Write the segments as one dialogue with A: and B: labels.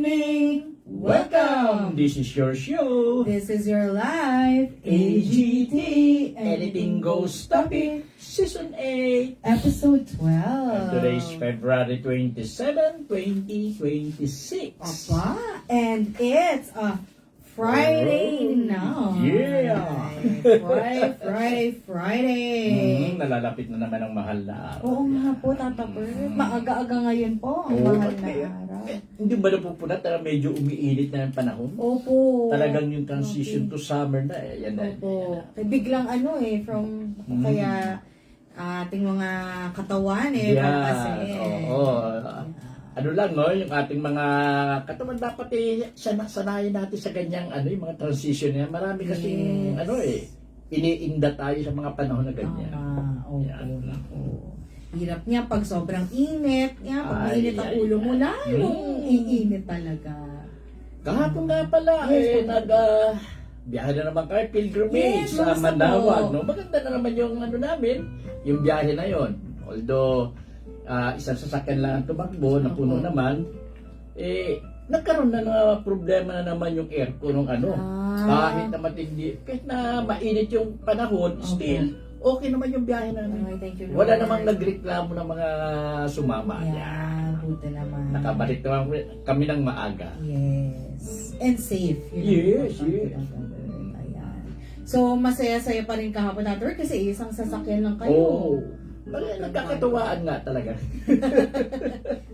A: morning! Welcome! This is your show.
B: This is your life,
A: AGT, Anything Goes Topic, Season 8.
B: Episode 12.
A: And today is February 27, 2026.
B: Papa, and it's a Friday now.
A: Yeah!
B: Friday.
A: Nalalapit na naman ang mahal na araw.
B: Oo nga po, Tata Bert. Maaga-aga ngayon po ang
A: Oo,
B: mahal na
A: kaya-
B: araw.
A: Hindi ba napupunat? Medyo umiinit na ang panahon.
B: Opo.
A: Talagang yung transition to summer na eh. Yan na.
B: Opo. Biglang from kaya ating mga katawan kasi.
A: Oo. Ano lang, no? Yung ating mga katawan dapat sanayin natin sa ganyang yung mga transition niya. Marami kasing iniinda tayo sa mga panahon na ganyan.
B: Opo.
A: Yan.
B: Hirap niya pag sobrang init. Pag mainit ang ulo mo, lalong iinit talaga.
A: Kahapon nga pala, biyahe na naman kayo, pilgrimage
B: Yes,
A: sa
B: gusto
A: Manawag.
B: ko.
A: No? Maganda na naman yung namin, yung biyahe na yon. Although, isang sasakyan lang ang tumakbo, na puno naman, nagkaroon na ng problema na naman yung aircon ng kahit na matindi, kahit na mainit yung panahon, still, okay naman yung biyahe namin.
B: Thank you,
A: Wala
B: Lord.
A: namang nagreklamo ng mga sumama.
B: Yan, buti naman.
A: Nakabalik naman kami ng maaga.
B: Yes. And safe.
A: Yes,
B: Ayan. So, masaya-saya pa rin kahapon natin kasi isang sasakyan lang kayo.
A: Oo. Nagkakatuwaan nga talaga.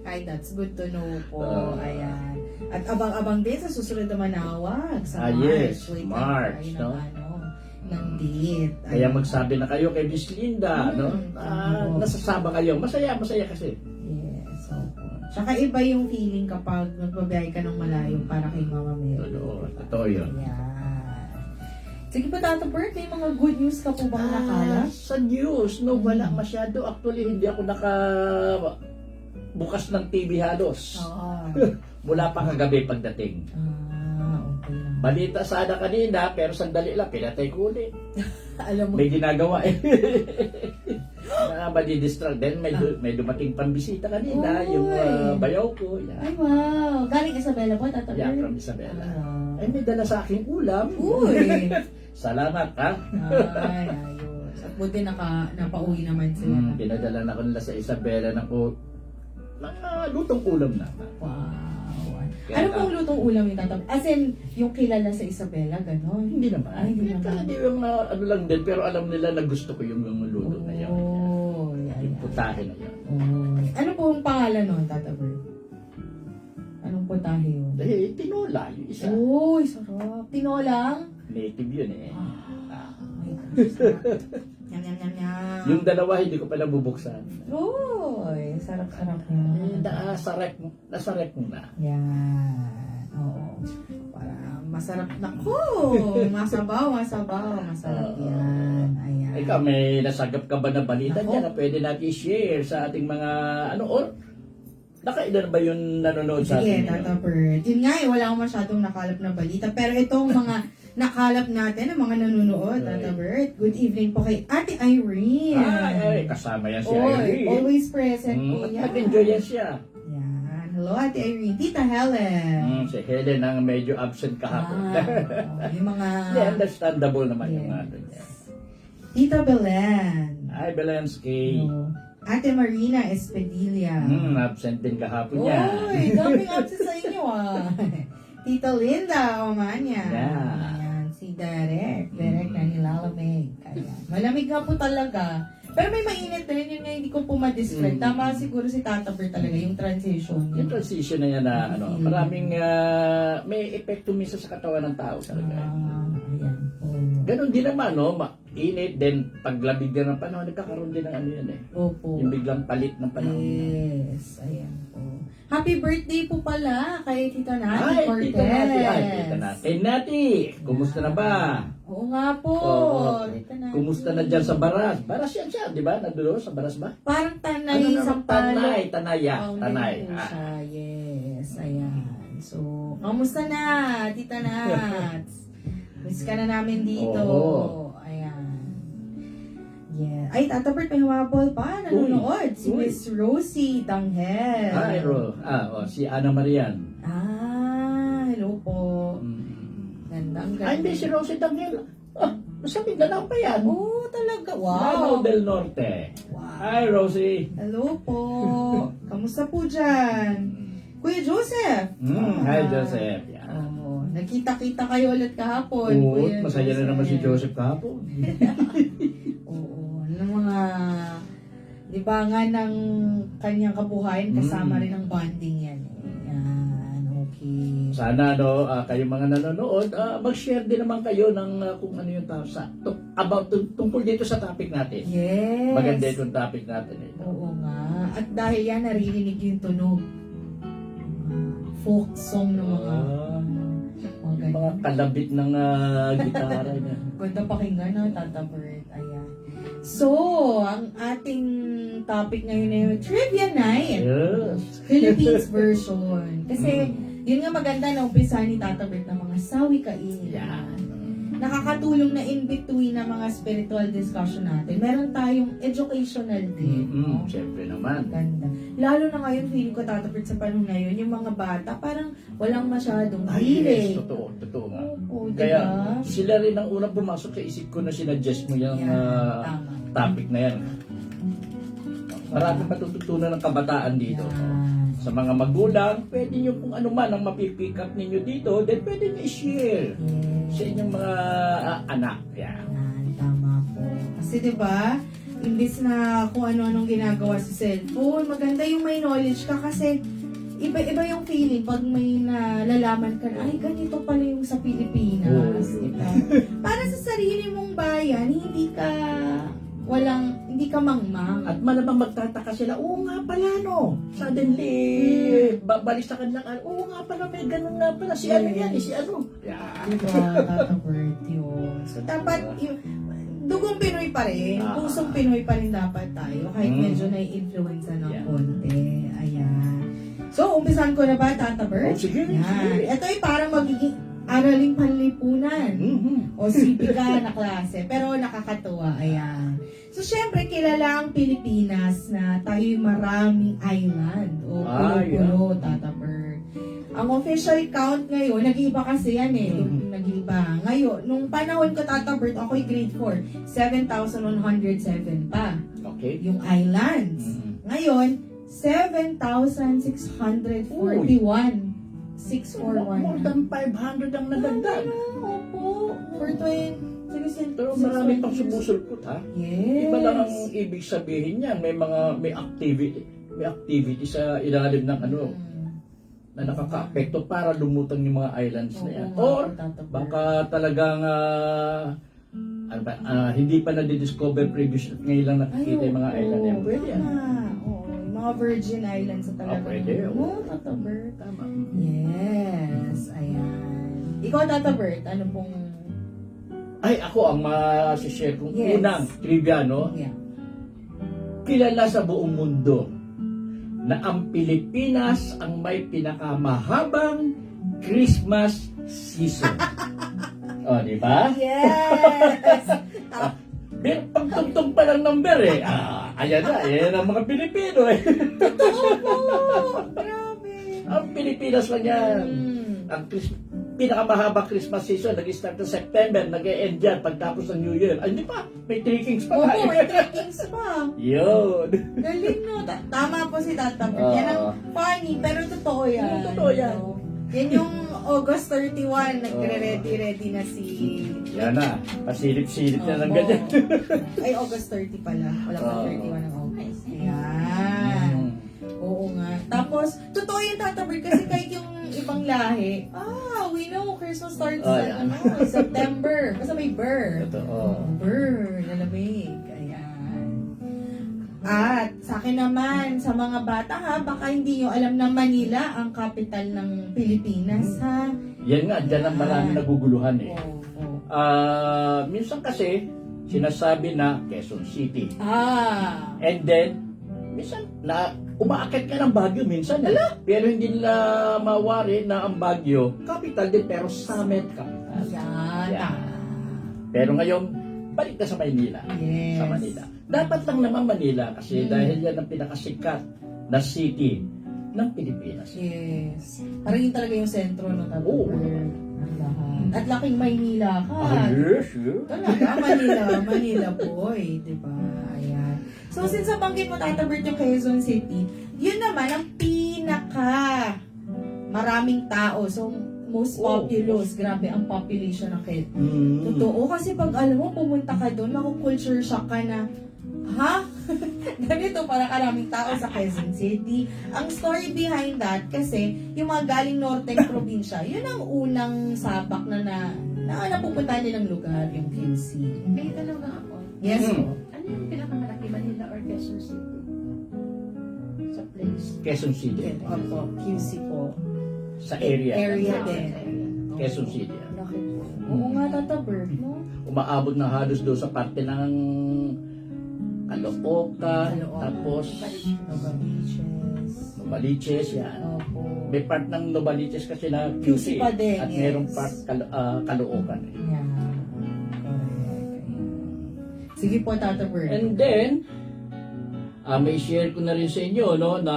B: Ay, that's good to know po. Ayan. At abang-abang din sa susunod na manawag sa March.
A: Yes,
B: Wait lang
A: March,
B: tayo
A: no?
B: ng date.
A: Kaya magsabi na kayo kay Miss Linda, no?
B: Oo.
A: Nasasama kayo. Masaya kasi.
B: Yes, opo. Tsaka iba yung feeling kapag magbabiyahe ka ng malayo para kay Mama Mary.
A: Totoo yun.
B: Ayan. Sige pa, Tata Bert, may mga good news ka po bang nakala?
A: Sa news, no, wala masyado. Actually, hindi ako bukas ng TV halos.
B: Oo.
A: Mula pa kagabi pagdating.
B: Okay lang.
A: Balita sana kanina, pero sandali lang, pinatay ko ulit.
B: Alam mo,
A: May ginagawa eh. Madidistract. Then may dumating pambisita kanina, yung bayaw ko.
B: ay
A: Yan.
B: wow. Galing Isabela po, Tata Bert?
A: Yeah, from Isabela.
B: Ah.
A: Ay, may dala sa aking ulam.
B: Uy!
A: Salamat, ha?
B: Ay, ayos. At buti napauwi naman sila.
A: Pinadala na ko nila sa Isabela ng lutong ulam na.
B: Wow.
A: Kaya
B: Ano pong lutong ulam yung Tata Bert? As in, yung kilala sa Isabela, gano'n?
A: Hindi naman.
B: Ay, hindi naman.
A: Hindi yung lang din, pero alam nila na gusto ko yung luto na yun.
B: Oh,
A: Yung putahe na yun.
B: Ano po ang pangalan nun, Tata Bert? Anong putahe yun?
A: Dahil tinola yung isa.
B: Uy, sarap. Tinolang?
A: Native yun eh.
B: My gosh, sarap. Nyam.
A: Yung dalawa hindi ko pa nabubuksan.
B: Uy, sarap-sarap yun.
A: Nasarek mo na.
B: Yan. Oo. Para masarap na ko. Masabaw. Masarap yan. Ayan.
A: Ikaw, may nasagap ka ba na balita
B: Ako?
A: dyan na pwede natin i-share sa ating mga nakailan ba yung nanonood sa
B: Sige,
A: atin?
B: Tata Bert. Yun nga wala akong masyadong nakalap na balita. Pero itong mga nakalap natin, ang mga nanonood, Tata Bert. Good evening po kay Ate Irene.
A: Ay, kasama yan si Irene.
B: Always present po
A: At
B: yan.
A: nag-enjoy yan siya.
B: Yan. Hello, Ate Irene. Tita Helen.
A: Si Helen ang medyo absent kahapon.
B: Yung mga...
A: Understandable naman yung
B: Yes.
A: ano niya.
B: Tita Belen.
A: Hi, Belensky.
B: Ate Marina Espedilla.
A: Absent din kahapon yan.
B: Uy, daming absent sa inyo Tita Linda Omania.
A: Yeah.
B: Ayan, si Derek na nilalamig. Ayan. Malamig nga po talaga. Pero may mainit din, yun nga hindi ko po ma-describe. Tama siguro si Tata Bert talaga, yung transition.
A: Yung transition na yan na maraming may epekto minsan sa katawan ng tao talaga.
B: Ayan po.
A: Ganon din naman, no? Init, then paglamig din ng panahon, nagkakaroon din ng ano yan eh.
B: Opo.
A: Yung biglang palit ng panahon.
B: Yes, ayan po. Happy birthday po pala kay Tita Nati
A: Ay,
B: Cortez.
A: Tita Nati. Ay, Tita Nati. Nati, kumusta na ba?
B: Oo nga po.
A: Oo.
B: Tita Nati.
A: Kumusta na dyan sa Baras? Baras yan siya, di ba? Nandun sa Baras ba?
B: Parang Tanay sa
A: Tanay, Tanaya. Tanay.
B: Po siya. Yes, ayan. So, kamusta na, Tita Nats? Miss ka na namin dito.
A: Oo.
B: Ayan. Yeah. Ay, Tata Bert, may humabol pa. Nanonood. Si
A: Uy.
B: Miss Rosie Danghel.
A: Ay, si Ana Marian. Ay, hindi, si Rosie Daniel. Sa Mindanao pa yan.
B: Oh, talaga.
A: Davao
B: Wow.
A: del Norte.
B: Wow.
A: Hi, Rosie.
B: Hello po. Kamusta po dyan? Kuya Joseph.
A: Hi, Joseph. Yan.
B: Oh, nagkita-kita kayo ulit kahapon.
A: Oo,
B: Kuya
A: masaya na naman si Joseph kahapon.
B: Oo, ng mga libangan ng kanyang kabuhayan, kasama rin ang bonding yan. Yan, okay.
A: Sana kayong mga nanonood, mag-share din naman kayo ng kung ano yung tungkol dito sa topic natin.
B: Yes.
A: Maganda itong topic natin.
B: Oo nga. At dahil yan, naririnig yung tunog. Folk song ng mga
A: Yung mga kalabit ng gitara niya.
B: ganda pakinggan, no, Tata Bert. Ayan. So, ang ating topic ngayon ay Trivia Night.
A: Yes.
B: Philippines version. Kasi, yun nga maganda na umpisa ni Tata Bert ng mga sawi-kain.
A: Yan.
B: Nakakatulong na in between ng mga spiritual discussion natin. Meron tayong educational din. No?
A: Siyempre naman.
B: Ganda. Lalo na ngayon, feeling ko Tata Bert sa panahon ngayon, yung mga bata, parang walang masyadong hilig.
A: Yes, totoo nga.
B: Oo,
A: Kaya
B: diba?
A: sila rin ang unang pumasok sa isip ko na sinadjust mo yung
B: Tama.
A: topic na yan. Maraming matututunan ng kabataan dito.
B: Yan.
A: Sa mga magulang, pwede nyo kung ano man ang mapipick up ninyo dito, then pwede nyo i-share
B: Yes.
A: sa inyong mga anak. Yan.
B: Yan, tama po. Kasi 'di ba, imbis na kung ano-anong ginagawa sa cellphone, maganda yung may knowledge ka kasi iba-iba yung feeling pag may nalalaman ka na, ay ganito pala yung sa Pilipinas.
A: Oo.
B: Diba? Para sa sarili mong bayan, hindi ka mangmang.
A: At malamang magtataka sila, oo nga pala no. Suddenly, babalik sa kanila, oo nga pala, may ganun nga pala. Si ano yan, si ano. Yan.
B: Diba, Tata Bert yun. So, dapat, dugong Pinoy pa rin. Pusong Pinoy pa rin dapat tayo. Kahit medyo na-influence ng
A: Yeah.
B: konti. Ayan. So, umpisan ko na ba, Tata Bert?
A: Oh, sige.
B: Yan. Ito ay parang magiging araling panlipunan. O sipika na klase. Pero nakakatuwa. Ayan. So, syempre, kilala ang Pilipinas na tayo'y maraming island. O pulo-pulo, Tata Bert. Ang official count ngayon, nag-iiba kasi yan eh. Nag-iiba. Ngayon, nung panahon ko, Tata Bert, ako'y grade 4. 7,107 pa.
A: Okay.
B: Yung islands. Ngayon, 7,641. 641.
A: More than 500 ang nadagdag.
B: Opo. For 20.
A: Pero marami pang sumusulpot ha.
B: Yes.
A: Iba lang ang ibig sabihin niyan. May activity sa ilalim ng na nakaka-apekto para lumutang yung mga islands na yan. Or baka talagang hindi pa na-discover previous at ngayon lang nakikita yung mga island na yan. Pwede yan.
B: Oo. Mga Virgin Islands sa talaga.
A: Pwede.
B: Oo, Tata Bert.
A: Tama.
B: Yes. Ayan. Ikaw, Tata Bert, ano pong...
A: Ay, ako ang masishare kong
B: Yes.
A: unang trivia, no?
B: Yeah.
A: Kilala sa buong mundo na ang Pilipinas ang may pinakamahabang Christmas season. O, di ba?
B: Yes!
A: Pagtugtog pa lang number eh. Ayan na, ayan ang mga Pilipino eh.
B: Totoo po! Grabe!
A: Ang Pilipinas lang yan. Ang pinakamahaba Christmas season, nag-start ng September, nag-e-end yan pagtapos ng New Year. Ay, hindi pa, may 3 Kings pa.
B: Oo, may 3 Kings pa.
A: Yun.
B: Galing no. Tama po si Tata Bert. Yan ang funny, pero totoo yan.
A: Totoo yan.
B: So, yan yung August 31, nagre-ready na si...
A: Yan na, pasilip-silip na ng
B: Oo.
A: ganyan.
B: Ay, August 30 pala. Wala pa 31 ng August. Ayan. Oo nga. Tapos, totoo yung Tata Bert kasi kahit yung ibang lahi, we know Christmas starts sa September. Basta may Burr.
A: Totoo.
B: Burr, nalamig. Ayan. At sa akin naman, sa mga bata ha, baka hindi nyo alam na Manila ang capital ng Pilipinas ha.
A: Yan nga, dyan ang marami naguguluhan eh.
B: Oo.
A: Minsan kasi, sinasabi na Quezon City. And then, minsan, umaakit ka ng Baguio minsan. Pero hindi nila mawari na ang Baguio, capital din, pero summit capital.
B: Yan.
A: Pero ngayon, balik ka sa Manila.
B: Yes.
A: Sa Manila. Dapat lang naman Manila kasi dahil yan ang pinakasikat na city ng Pilipinas.
B: Yes. Parang yun talaga yung sentro, no, Tata
A: Oo.
B: Bert? Ang lahat. At laking Maynila ka.
A: Yes.
B: Talaga, Manila boy, di ba? Ayan. So, since nabanggit mo, Tata Bert, yung Quezon City, yun naman ang pinaka maraming tao. So, most populous. Grabe ang population ng Quezon. Totoo, kasi pag alam mo, pumunta ka doon, makukulture shock ka na, ha? Ganito para karaming tao sa Quezon City. Ang story behind that, kasi yung mga galing norteng probinsya, yun ang unang sabak na napupuntahan nilang lugar, yung QC.
C: May tanong na ako.
B: Yes po.
C: Ano yung pinakamalaki, Manila or Quezon City? Sa place?
A: Quezon City.
B: Opo, QC po.
A: Sa area.
B: Area
C: Ah,
B: din.
C: sa area.
A: Quezon City.
C: Laki po.
B: Oo nga, Tata Bert, no?
A: Umaabot na halos doon sa parte ng Caloocan,
B: Caloocan.
A: tapos
B: Novaliches.
A: Novaliches, yan.
B: Opo.
A: May part ng Novaliches kasi na
B: QC
A: QC,
B: pa din,
A: at
B: yes.
A: merong part Caloocan.
B: Yeah. Correct. Sige po, Tata Bert.
A: And then, may share ko na rin sa inyo, no, na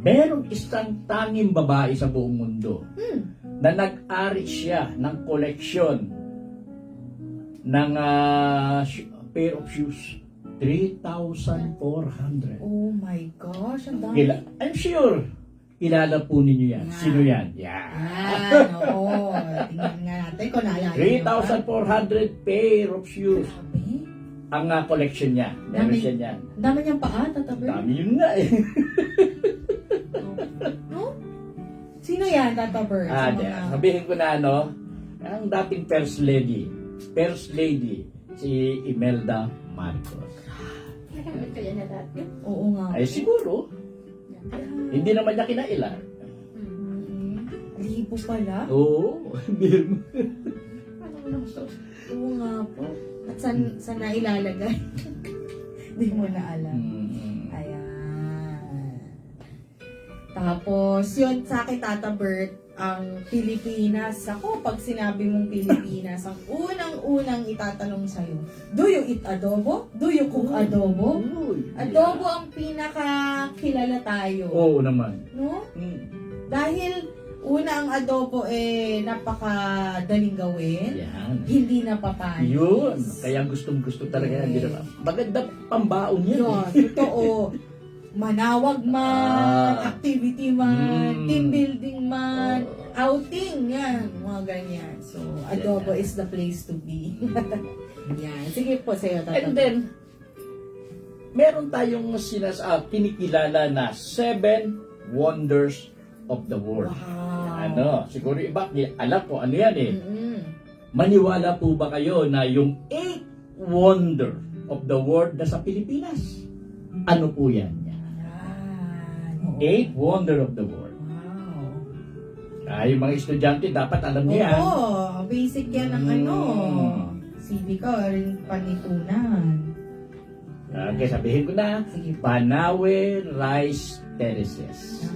A: merong isang tanging babae sa buong mundo na nag-ari siya ng koleksyon ng pair of shoes. 3,400.
B: Oh my gosh, ang dami.
A: I'm sure, kilala po ninyo yan.
B: Yeah.
A: Sino yan? Yan.
B: Yan, oo. Tingnan nga natin kung naalala niyo pa.
A: 3,400 pair of shoes.
B: Grabe.
A: Ang collection niya. Meron
B: Dami.
A: siya niyan.
B: Ang dami niyang paa, Tata Bert.
A: Dami yun nga eh.
B: No? Sino yan, Tata Bert? Sa mga-
A: Sabihin ko na ang dating First Lady, si Imelda Marcos.
C: Nakamit kaya na dati?
B: Oo nga.
A: Ay siguro, hindi naman niya kinailan.
B: Libo pala?
A: Oo.
C: Ano mo nang gusto?
B: Oo nga po. At saan na ilalagay? Hindi mo na alam. Ayan. Tapos, yun sa akin, Tata Bert, ang Pilipinas. Ako, pag sinabi mong Pilipinas, ang unang-unang itatanong sa'yo, do you eat adobo? Do you cook adobo? Adobo ang pinaka-kilala tayo.
A: Oo naman.
B: No? Dahil, una ang adobo napakadaling gawin.
A: Yan.
B: Hindi napapanis.
A: Yun. Kaya gustong-gusto talaga yan.
B: Yes.
A: Maganda pambaon yan.
B: Yun, totoo. Manawag man, activity man, team building man, outing, yan, mga ganyan. So, adobo is the place to be. Yan. Sige po sa'yo, Tata.
A: And then, meron tayong kinikilala na 7 Wonders of the World.
B: Wow.
A: Siguro iba, alam ko ano yan eh.
B: Mm-mm.
A: Maniwala po ba kayo na yung 8 Wonder of the World na sa Pilipinas? Ano po yan?
B: Yan. Oo.
A: 8 Wonder of the World.
B: Wow.
A: Yung mga estudyante dapat alam niya yan.
B: Oo, basic yan ng civic or panlipunan.
A: Okay, sabihin ko na.
B: Sige po.
A: Banawe Rice Terraces.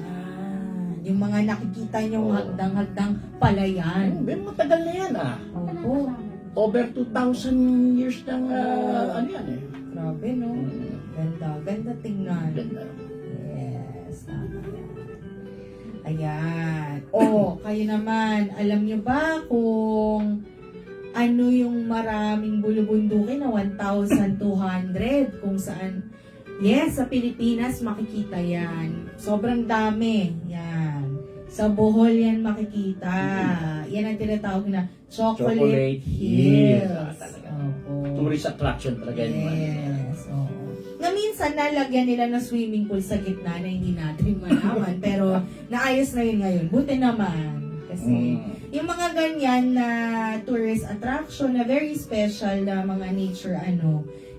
B: Yung mga nakikita nyo hagdang-hagdang palayan.
A: Pero matagal na yan
B: Opo.
A: Over 2,000 years ng ano yan eh.
B: Grabe, no? Ganda. Ganda tingnan.
A: Ganda.
B: Yes. Tama yan. Ayan. Kayo naman. Alam nyo ba kung ano yung maraming bulubundukin na 1,200 kung saan? Yes, sa Pilipinas makikita yan. Sobrang dami. Yan. Sa Bohol yan makikita. Yan ang tinatawag na Chocolate Hills.
A: Talaga.
B: Opo.
A: Tourist attraction talaga yun.
B: Yes. Oo. Na minsan nalagyan nila ng swimming pool sa gitna na hindi natin malaman. Pero naayos na yun ngayon. Buti naman. Kasi yung mga ganyan na tourist attraction na very special na mga nature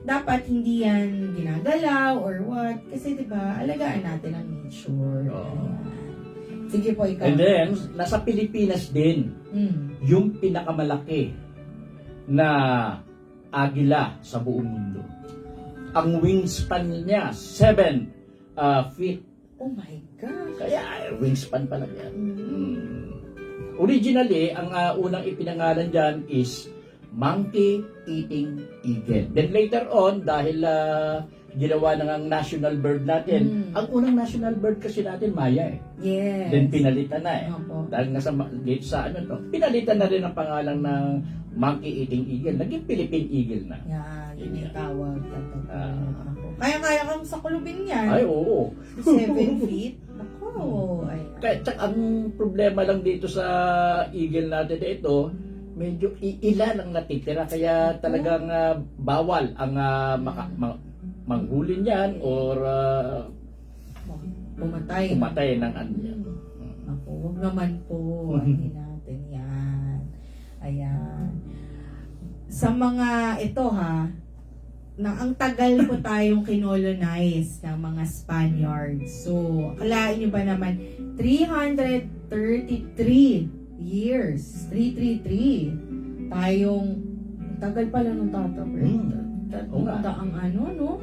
B: dapat hindi yan ginagalaw or what. Kasi diba, alagaan natin ang nature. Ayan. Sige po, ikaw.
A: And then, nasa Pilipinas din, yung pinakamalaki na agila sa buong mundo. Ang wingspan niya, 7 feet.
B: Oh my gosh.
A: Kaya, wingspan pa lang yan. Originally, ang unang ipinangalan dyan is Monkey Eating Eagle. Then later on, dahil ginawa na ang national bird natin. Ang unang national bird kasi natin, Maya eh.
B: Yes.
A: Then pinalitan na eh.
B: Opo.
A: Dahil nasa dito sa ano to, pinalitan na rin ang pangalan ng monkey eating eagle. Naging Philippine eagle na.
B: Yan, yun yung tawag.
A: Ah.
B: Kaya kang sakulubin yan.
A: Ay, oo.
B: 7 feet. Ako, ayan.
A: Kaya ang problema lang dito sa eagle natin ito, medyo ilan ang natitira. Kaya talagang bawal ang manghuli niyan or
B: Pumatay.
A: ng ano yan.
B: Ako, huwag naman po. Ano natin yan. Ayan. Sa mga ito ang tagal po tayong kinolonize ng mga Spaniards. So, akalain nyo ba naman, 333 years. 333. Tayong, tagal pala nung tataper.
A: Oo nga.
B: Ang ano, no?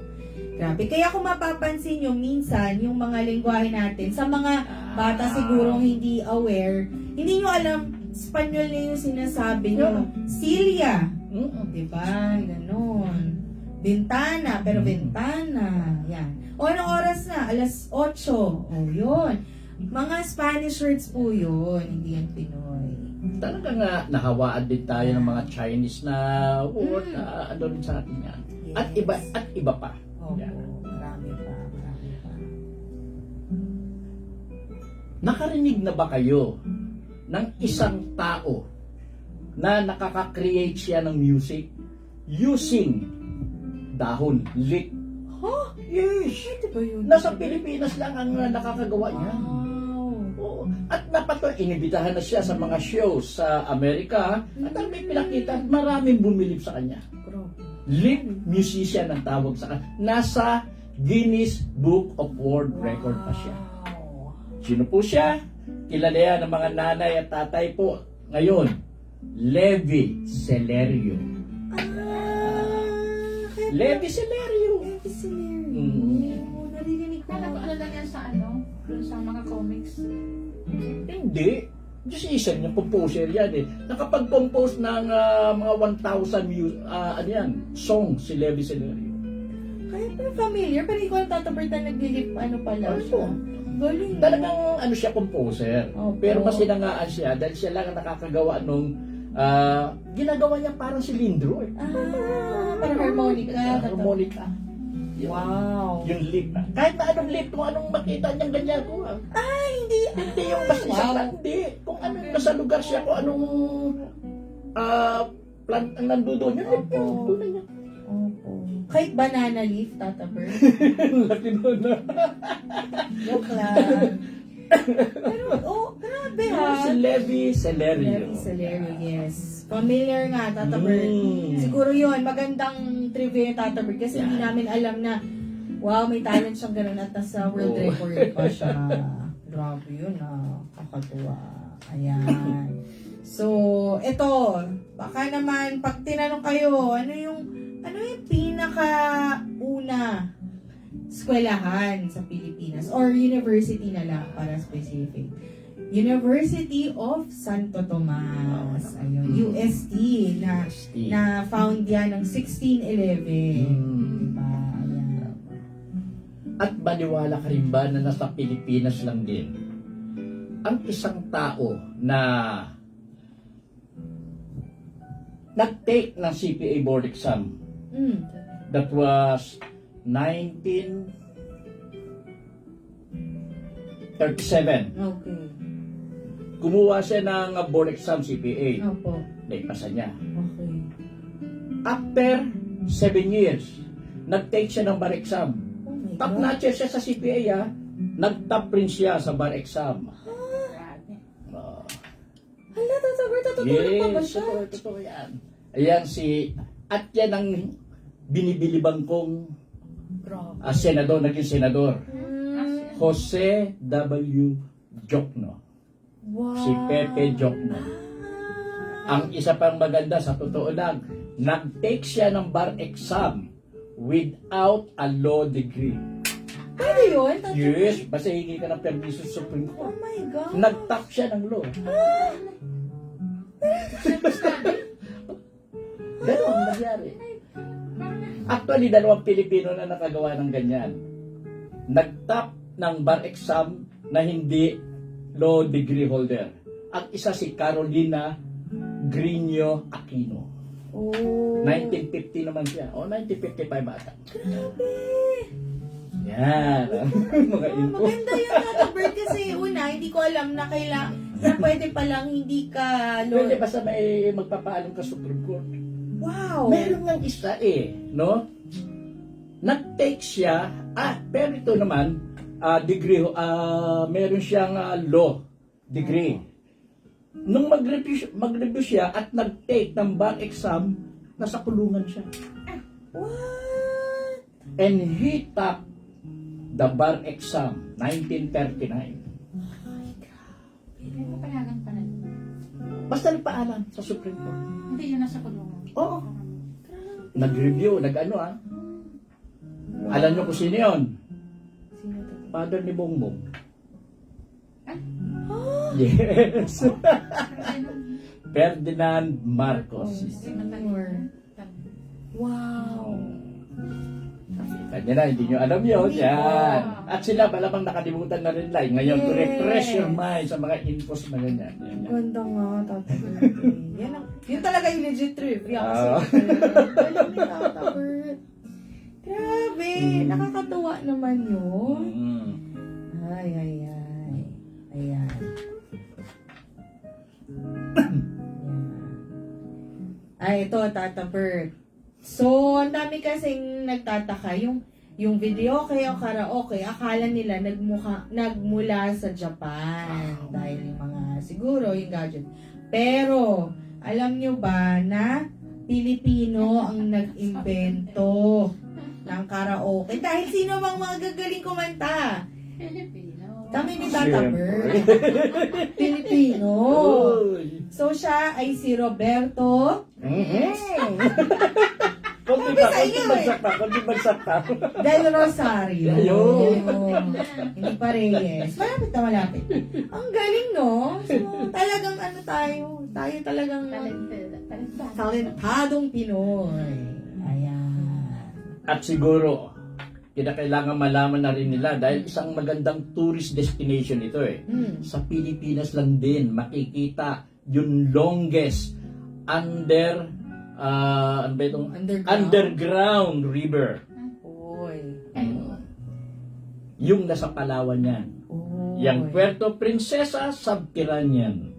B: Grabe. Kaya kung mapapansin nyo, minsan, yung mga lingwahe natin, sa mga bata sigurong hindi aware, hindi nyo alam, Espanyol na yung sinasabi nyo. Celia. Diba? Ganon. Bintana, pero bintana. Yan. O, anong oras na? Alas 8. O, yun. Mga Spanish words po yun. Hindi yan Pinoy.
A: Talaga nga, nahawaan din tayo ng mga Chinese na word na ano rin sa atin yan.
B: Yes.
A: At iba pa.
B: Opo.
A: Yan.
B: Marami pa.
A: Nakarinig na ba kayo ng isang tao na nakaka-create siya ng music using dahon, leaf?
B: Huh?
A: Yes!
B: Pwede ba yun?
A: Nasa Pilipinas lang ang nakakagawa niya.
B: Wow.
A: Oo. At inibitahan na siya sa mga shows sa Amerika at ang may pinakita at maraming bumilib sa kanya.
B: Grabe.
A: Lead musician ang tawag sa kanya. Nasa Guinness Book of World Record pa siya.
B: Wow.
A: Sino po siya? Kilala yan ng mga nanay at tatay po ngayon. Levi Celerio. Levi Celerio.
B: Levi Celerio. Narinig ko.
C: Ano lang yan sa ano? Doon sa mga comics.
A: Hindi. Diyos isa niya, composer yan eh. Nakapag-compose ng mga 1,000 ano yan, songs si Levi Celerio.
B: Kaya pa familiar, pero ikaw ang tatapertan naglilip, ano pala
A: Ano
B: siya.
A: po?
B: Galing.
A: Talagang ano siya, composer.
B: Opo.
A: Pero mas sinangaan siya dahil siya lang ang nakakagawa nung ginagawa niya parang silindro eh.
B: Parang harmonica.
A: Harmonica.
B: Wow.
A: Yung lip. Kahit na anong lip, kung anong makita niyang ganyan ko.
B: Hindi.
A: Hindi yung basta isang
B: Wow.
A: hindi. Kung ano nasa lugar siya, kung anong plant ang nandoon. Yung lip yun.
B: Opo.
A: Tunay niya.
B: Opo. Kahit banana leaf, tataper.
A: Laki nun na.
B: Joke lang. Pero, grabe
A: Si Levi Celerio.
B: Levi Celerio, yes. Familiar nga, tataper. Siguro yun, magandang trivia yung tataper kasi hindi namin alam na wow, may talent siyang ganun at nasa world record pa siya. Grabe yun kakatuwa. Ayan. So, ito, baka naman pag tinanong kayo, ano yung pinaka-una eskwelahan sa Pilipinas or university na lang para specific? University of Santo Tomas. Ayun, UST na found yan ng 1611. Diba? Ayan.
A: At baliwala ka rin ba na nasa Pilipinas lang din ang isang tao na nag-take ng CPA board exam that was 1937.
B: Okay.
A: Kumuha siya ng board exam CPA.
B: Opo.
A: Naipasa niya.
B: Okay.
A: After 7 years, nag-take siya ng bar exam.
B: Oh my
A: Top
B: God.
A: notcher siya sa CPA Nag-top rin siya sa bar exam.
B: Hala, tataper, totoo na pa ba siya?
A: Totoo yan. Ayan at yan ang binibilibang kong
B: Grabe.
A: senador, naging senador. Jose W. Jokno.
B: Wow.
A: Si Pepe Jokno. Ang isa pang maganda, sa totoo lang, nag-take siya ng bar exam without a law degree.
B: Pwede yun? Tataper?
A: Yes, basta hingi ka ng permiso sa Supreme
B: Oh
A: Court.
B: my God.
A: Nag-top siya ng law. Ganun ang nangyari. Actually, dalawang Pilipino na nakagawa ng ganyan. Nag-top ng bar exam na hindi law degree holder. Ang isa si Carolina Grino Aquino.
B: Oh.
A: 1950 naman siya. O, 1955 ata.
B: Grabe.
A: Yan. Mga info.
B: Maganda yun, Tata Bert, kasi una, hindi ko alam na na pwede palang hindi ka
A: Pwede basta may magpapaalam ka Supreme Court.
B: Wow.
A: Meron ng isa no? Nag-take siya, pero ito naman, degree, meron siyang law degree. Nung mag-review siya at nag-take ng bar exam, nasa kulungan siya.
B: What?
A: And he topped the bar exam, 1939.
C: May papayagan pa rin.
A: Basta nagpaalam sa Supreme Court.
C: Hindi yun nasa kulungan.
A: Oo. Nag-review, Alam niyo kung sino yun?
B: Sino to?
A: Father ni Bongbong.
B: Oh,
A: Yes. Ferdinand Marcos.
B: wow.
A: Kanya na, hindi nyo alam yun.
B: Hindi
A: Yan.
B: ko.
A: At sila malamang nakalimutan na rin lang. Ngayon, to
B: Yes.
A: refresh your mind sa mga infos na ganyan. Yan, yan.
B: Ganda nga, Tata Bert. Yun talaga yung legit trivia.
A: Ah.
B: Galing ni Tata Bert. Grabe, nakakatuwa naman yun.
A: Mm.
B: Ay. Ayan. Ay, ito, Tata Bert. So, ang dami kasing nagtataka. Yung video o karaoke, akala nila nagmula sa Japan. Dahil yung mga, siguro, yung gadget. Pero, alam nyo ba na Pilipino ang nag-imbento ng karaoke? Dahil sino bang mga gagaling kumanta?
C: Filipino.
B: Kami ni Tata Bert. Pilipino.
A: Uy.
B: So, siya ay si Roberto.
A: Kunti bagsak pa.
B: Del Rosario.
A: Ayun.
B: Hindi pa Reyes. Malapit na malapit. Ang galing, no? So, talagang tayo talagang talentadong Pinoy. Ayan.
A: At siguro, kinakailangan malaman na rin nila dahil isang magandang tourist destination ito Sa Pilipinas lang din makikita yung longest underground river.
B: Oy.
A: Yung nasa Palawan yan.
B: Oy.
A: Yung Puerto Princesa Subterranean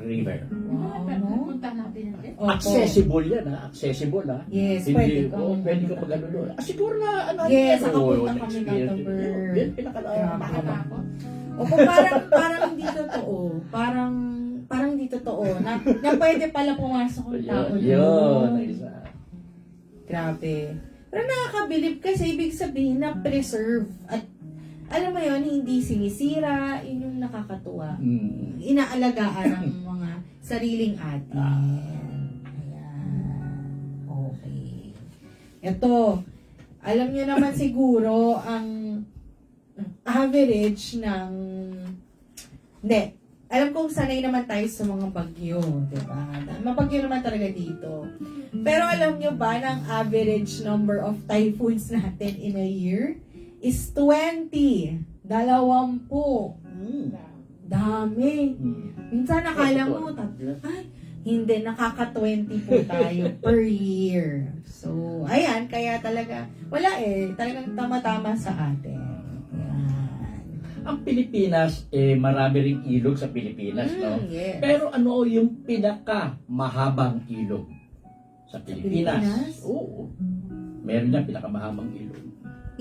A: River.
B: Wow, no?
C: Punta natin yan.
B: Opo.
A: Accessible yan accessible
B: Yes,
A: Hindi,
B: pwede
A: ka mag-ano doon. Siguro na
B: Yes,
A: yan,
B: nakapunta kami
A: experience
B: Tata
A: yun.
B: Bert.
A: Yan, pinaka-mahabang.
B: Opo, parang hindi totoo. Parang hindi totoo. Na pwede pala pumasok ang tao doon.
A: Yun, isa.
B: Grabe. Pero nakakabilib kasi ibig sabihin na preserve. At alam mo yun, hindi sinisira. Yun yung nakakatuwa. Inaalagaan ng mga sariling atin. Ayan. Okay. Ito, alam niyo naman siguro ang average ng... Hindi. Alam kong sanay naman tayo sa mga bagyo, di ba? Mabagyo naman talaga dito. Pero alam nyo ba na ang average number of typhoons natin in a year is 20. 20. Dami. Minsan nakala mo, hindi, nakaka-20 po tayo per year. So, ayan, kaya talaga, wala talagang tama-tama sa atin.
A: Ang Pilipinas, marami ring ilog sa Pilipinas, no?
B: Yes.
A: Pero ano yung pinaka-mahabang ilog sa Pilipinas?
B: Pilipinas?
A: Oo. Meron yan, pinaka-mahabang ilog.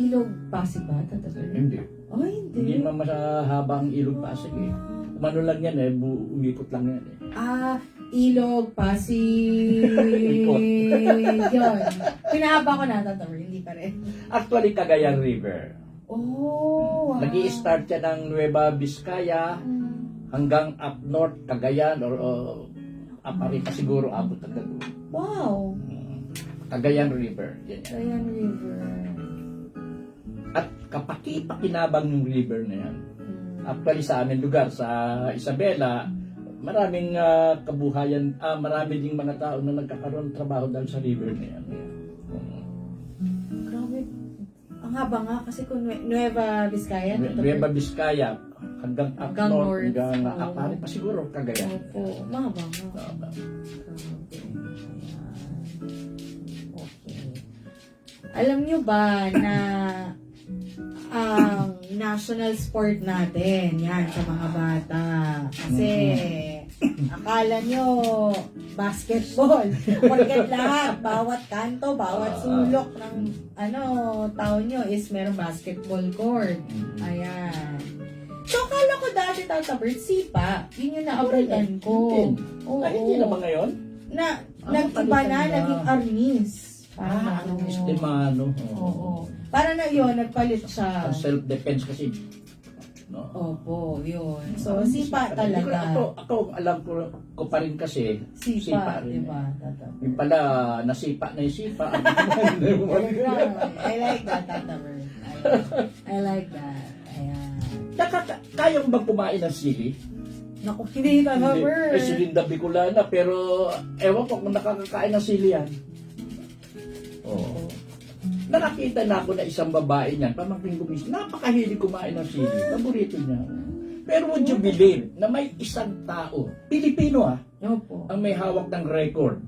B: Ilog Pasig ba? Tatagal?
A: Hindi.
B: Oh, hindi.
A: Hindi naman masahaba ang ilog Pasig Umano lang yan umikot lang yan
B: Ilog, Pasig. Yun. Pinahaba ko na, Tatagal. Hindi pa rin.
A: Actually, Cagayan River.
B: Oh, wow.
A: Nag-i-start siya ng Nueva Vizcaya hanggang up north, Cagayan or Aparita siguro abot hanggang doon.
B: Wow.
A: Cagayan River. Yan.
B: Cagayan River.
A: At kapaki-pakinabang yung river na yan. Actually sa aming lugar, sa Isabela, maraming kabuhayan, marami ding mga tao na nagkakaroon ng trabaho dahil sa river na yan.
B: Ang haba nga kasi kung Nueva Vizcaya.
A: Nueva Vizcaya, hanggang up
B: Hanggang
A: north,
B: north.
A: hanggang
B: Oo.
A: Apare pa siguro, Cagayan.
B: Opo, mahaba nga.
A: Tama.
B: Grabe. Ayan. Okay. Alam nyo ba na ang national sport natin, yan, sa mga bata. Kasi, akala nyo, basketball. Forget lahat. Bawat kanto, bawat sulok ng taon nyo is merong basketball court. Ayan. So, akala ko dati, Tata Bert, sipa. Yun yung naabutan ko. Oo.
A: Ay, hindi naman ngayon?
B: Nag-iba na,
A: palitan na.
B: naging arnis.
A: Ang estimano.
B: Oo. Para na yun, nagpalit siya.
A: Ang self-defense kasi. No?
B: Opo, yun. So, sipa talaga.
A: Ako, alam ko pa rin kasi.
B: Sipa,
A: rin.
B: diba? Tata Bert?
A: Yung pala, nasipa na yung sipa.
B: I like that, Tata Bert. I like that. Ayan.
A: Kaya mo bang kumain ng sili?
B: Naku, hindi Tata Bert.
A: Ay, silinda Bicolana, pero ewan ko kung nakakakain ng sili yan. Oo. Nakakita na ako na isang babae niyan, pamangking gumis, napakahilig kumain ng sili. Paborito niya. Pero would you believe na may isang tao, Pilipino
B: Opo.
A: ang may hawak ng record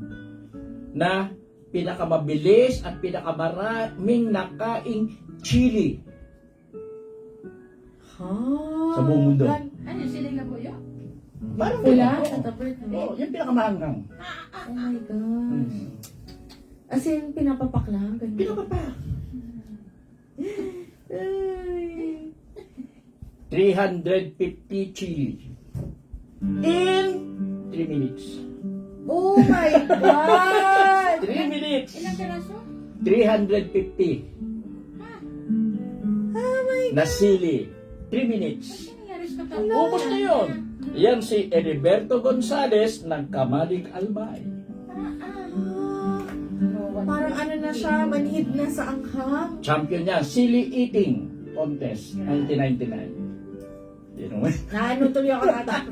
A: na pinakamabilis at pinakamaraming nakaing chili
B: Ha?
A: sa buong mundo.
C: Ano, siling na po yun?
A: Parang
B: Pula?
A: oo.
B: Tata Bert?
A: Oo, yung pinakamahangang.
B: Oh my gosh. As in, pinapapak lang? Ganyan.
A: Pinakapa.
B: Ay.
A: 350 chili. In 3 minutes.
B: Oh my God!
A: 3 minutes.
C: Ilang karaso?
A: 350
B: Oh my
A: na sili. 3 minutes.
C: Ano nangyari sa
A: Ubus na yun. Yan si Heriberto Gonzales ng Kamalig Albay.
B: Parang ano na siya, manhid na sa anghang.
A: Champion niya, Sili Eating Contest, 1999. Di naman.
B: Naano tuloy ako tata.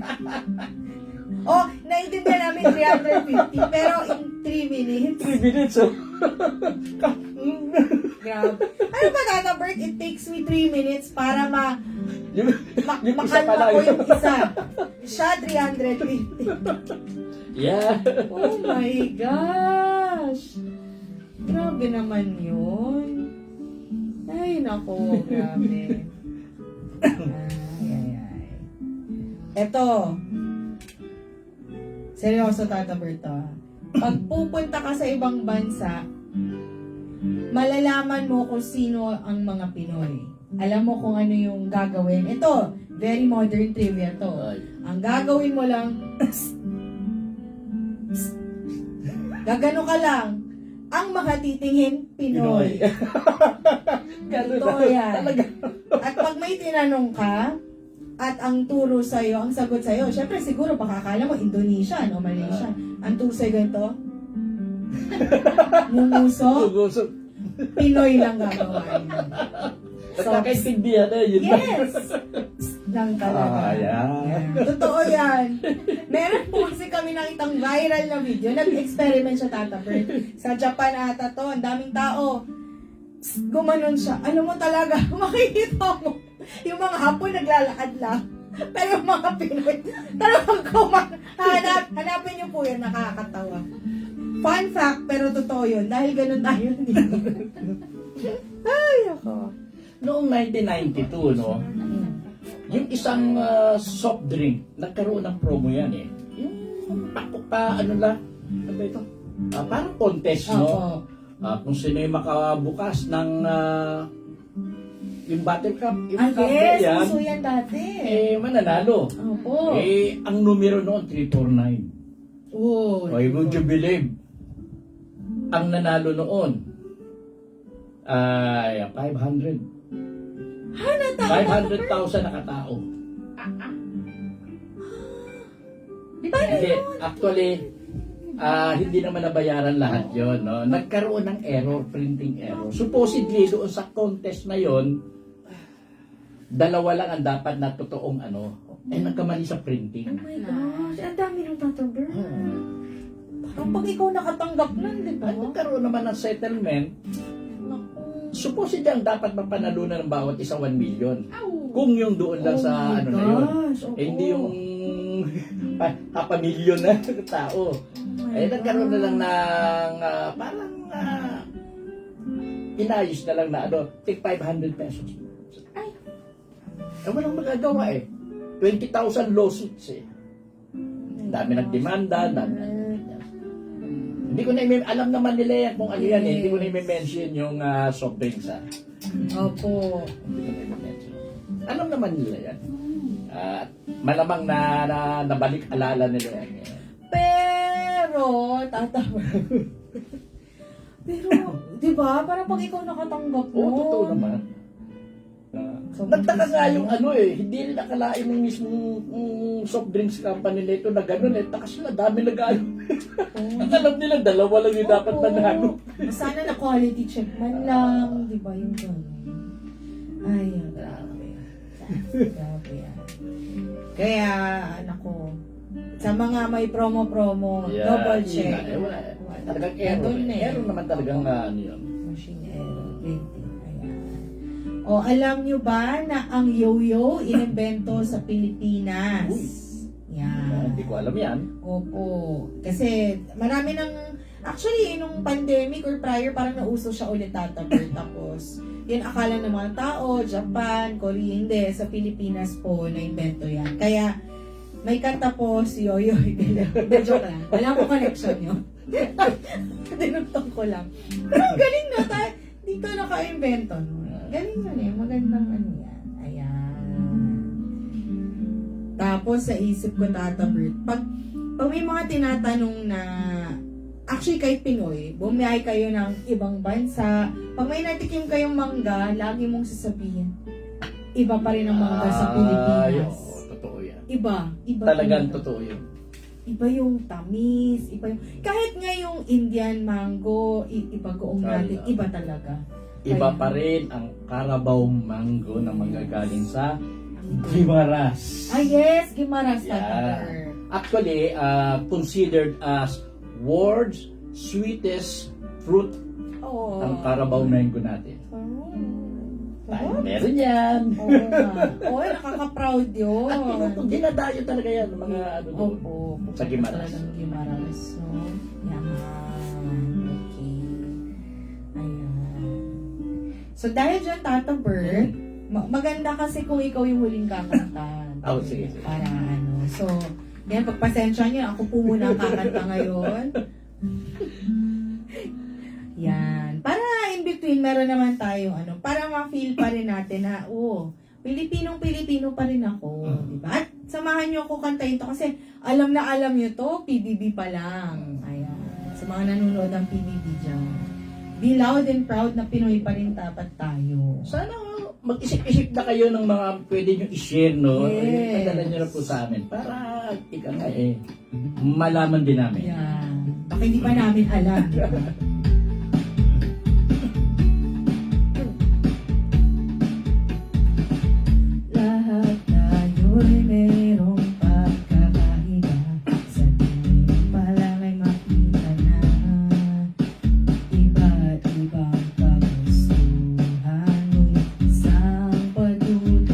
B: Oh, naintindihan namin 350, pero in 3 minutes.
A: 3 minutes, oh.
B: Grabe. Ano ba, Tata Bert? It takes me 3 minutes para
A: yung isa pa
B: makalma
A: lang.
B: ko yung isa. Siya, 350.
A: Yeah.
B: Oh my gosh! Grabe naman yun. Ay, nako, grabe. Ay. Eto. Seryoso, Tata Berto. Pag pupunta ka sa ibang bansa, malalaman mo kung sino ang mga Pinoy. Alam mo kung ano yung gagawin. Ito, very modern trivia to.
A: Ay.
B: Ang gagawin mo lang, gagano ka lang, ang makatitingin Pinoy. Ganito yan. At pag may tinanong ka, at ang turo sa'yo, ang sagot sa'yo, syempre siguro baka akala mo Indonesian o Malaysia. Ang turo sa'yo ganito, Mumuso,
A: Gugusok.
B: Pinoy lang gagawa yun.
A: Nakakaintindihan na yun.
B: Yes! Lang talaga.
A: Yan.
B: Totoo yan. Meron po kasi kami nakitang viral na video. Nag-experiment siya, Tata Bert. Sa Japan ata to. Ang daming tao. Gumanon siya. Alam mo talaga, makikita mo. Yung mga hapon naglalakad lang. Pero yung mga Pinoy, talagang hanapin niyo po yan. Nakakatawa. Fun fact, pero totoo yun. Dahil ganun tayo dito. Ay, ako.
A: Noong 1992, no, yung isang soft drink, nagkaroon ng promo yan eh. Yung ano ba ito? Parang contest, no? Kung sino yung makabukas ng yung bottle cup, yung cup na
B: Yes,
A: yan,
B: uso yan dati.
A: mananalo.
B: Opo.
A: Ang numero noon, 349.
B: Oh,
A: Why would you believe? Ang nanalo noon ay 500. 500,000 na katao. Hindi, actually, hindi naman nabayaran lahat yon, no? Nagkaroon ng error, printing error. Supposedly, doon sa contest na yon, dalawa lang ang dapat na totoong nagkamali sa
B: Oh
A: printing.
B: my gosh, ang dami ng Tata Bert. Parang pag ikaw nakatanggap nun, di ba?
A: At nagkaroon naman ng settlement,
B: Naku.
A: supposedly ang dapat mapanalunan ng bawat isa 1 million.
C: Ow!
A: Kung yung doon lang sa
B: my
A: ano na yun.
B: gosh,
A: Eh, hindi
B: oo.
A: yung half a million na tao.
B: Oh my
A: Eh, nagkaroon na
B: God.
A: lang ng parang inayos na lang na ano, take 500 pesos.
C: Ay.
A: Eh, walang magagawa eh. 20,000 lawsuits eh. Dami nagdemanda, dami. Hindi ko na alam naman nila yan kung ano yan eh. Hindi ko na i-mention yung soft drinks
B: Opo.
A: Hindi ko na i-mention. Alam naman nila yan. At malamang na nabalik alala nila yan.
B: Pero, pero, di ba? Parang pag ikaw nakatanggap mo.
A: Oo, totoo naman. Nagtaka nga yung ano eh, hindi nila nakalain ng mismong soft drinks company nito na gano'n eh. Takas na, dami nag-ano. Ang alam nila, dalawa lang yung dapat
B: Oo.
A: manalo.
B: Sana na quality check man lang. Di ba yung gano'n? Ay, grabe. Grabe yan. Kaya, anak ko, sa mga may promo-promo, double check.
A: Eh, wala. Talagang error.
B: Nandun eh.
A: Error naman talagang ano yun.
B: Machine error. Printing. Ayan. O, alam nyo ba na ang yo-yo inimbento sa Pilipinas?
A: Uy.
B: Yan.
A: Hindi ko alam yan.
B: Opo. Kasi marami ng, actually, nung pandemic or prior, parang nauso siya ulit Tata-Bird. Tapos, yun akala ng mga tao, Japan, Korea, hindi. Sa Pilipinas po, na-invento yan. Kaya, may kanta po si Yoyo. Joke lang. Wala ko connection yun. Tinutong ko lang. Pero ang galing na tayo. Dito naka-invento. No? Galing yun eh. Magandang ano yan. Ayan. Tapos sa isip ko, Tata Bert, pag may mga tinatanong na actually kahit Pinoy, bumiyahe kayo ng ibang bansa, pag may natikim kayong mangga, lagi mong sasabihin, iba pa rin ang mangga sa Pilipinas.
A: Oo, totoo yan.
B: Iba
A: Talagang
B: talaga.
A: totoo yun.
B: Iba yung tamis, iba yung, kahit nga yung Indian mango, iba goong natin,
A: Ay,
B: iba talaga.
A: Iba
B: Kaya-
A: pa rin ang Carabao mango na manggagaling sa Guimaras.
B: Ah yes, Gimaras
A: Yeah.
B: Tata.
A: Actually, considered as world's sweetest fruit
B: Oo.
A: ang Carabao mango natin.
B: Oh.
A: Meron yan.
B: Oo nga. Oo, nakaka-proud yun.
A: At dinadayo talaga yan ng mga ano doon.
B: Opo.
A: Sa Guimaras.
B: Talagang Gimaras. So, yan. Okay. Ayan. So, dahil dyan, Tata Bert, maganda kasi kung ikaw yung huling kakanta.
A: Oh, sige.
B: Para ano. So, yan, pagpasensya niyo, ako po muna ang kakanta ngayon. Yan. Para in between, meron naman tayong ano, para ma-feel pa rin natin na, Pilipinong-Pilipino pa rin ako. Diba? At samahan niyo ako kantahin to kasi alam na alam niyo to, PBB pa lang. Ayan. Sa mga nanonood ng PBB dyan. Be loud and proud na Pinoy pa rin dapat tayo.
A: Sana mag-isip-isip na kayo ng mga pwede nyo i-share, no?
B: Yes.
A: Padala nyo na po sa amin para ika nga malaman din namin.
B: Yan. Baka hindi pa namin alam. Diba? Lahat tayo'y merong pagkakaiba. Sa tingin pa lang ay makita na iba't ibang kagustuhan mo'y isang patutunguhan.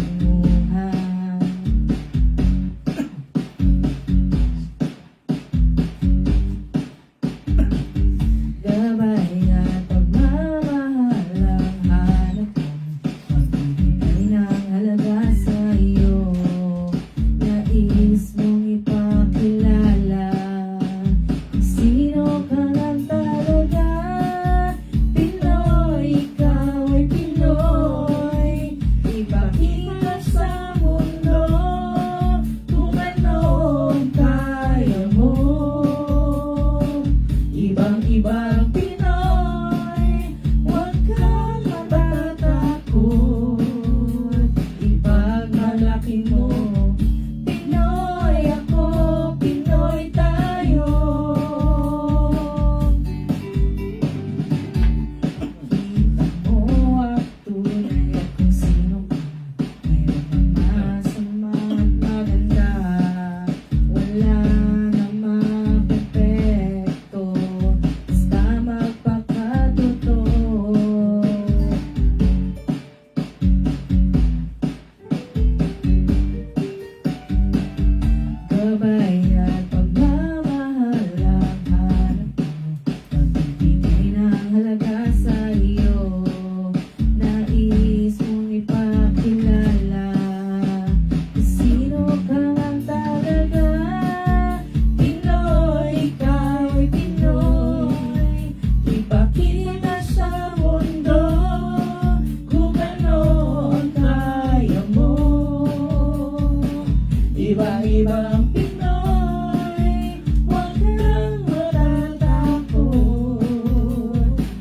B: ibang Pinoy, huwag kang matatakot.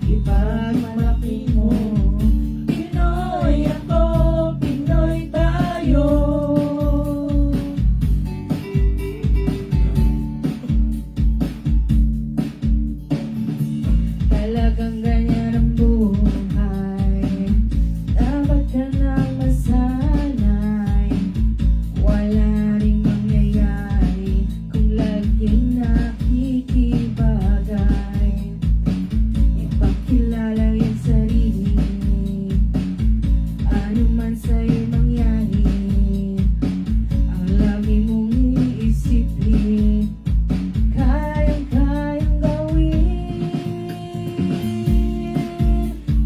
B: Ipagmalaki mo, Pinoy ako, Pinoy tayo. Talagang ganyan ang buhay, dapat ka nang masanay. Wala ring mangyayari kung laging nakikibagay. Ipakilala yung sarili, ano man sa'yo mangyari. Ang lagi mong iisipin, kayang-kayang gawin.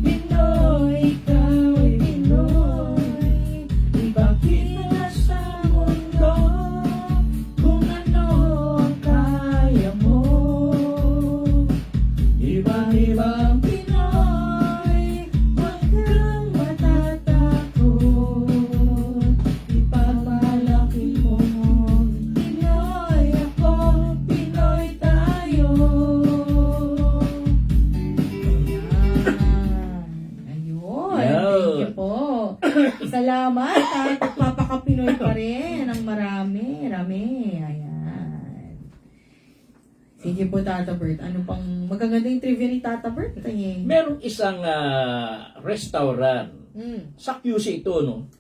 B: Pinoy, ikaw ay Pinoy. Ipakita sa mundo kung ano ang kaya mo. Ibang-ibang Pinoy, huwag kang matatakot. Ipagmalaki mo, Pinoy ako, Pinoy tayo. Ayun. Thank you po. Salamat at papaka-Pinoy pa rin ang marami. Ayan. Sige po, Tata Bert. Ano pang magaganda yung trivia ni Tata Bert?
A: Merong isang restaurant
B: Mm.
A: sa QC ito, no?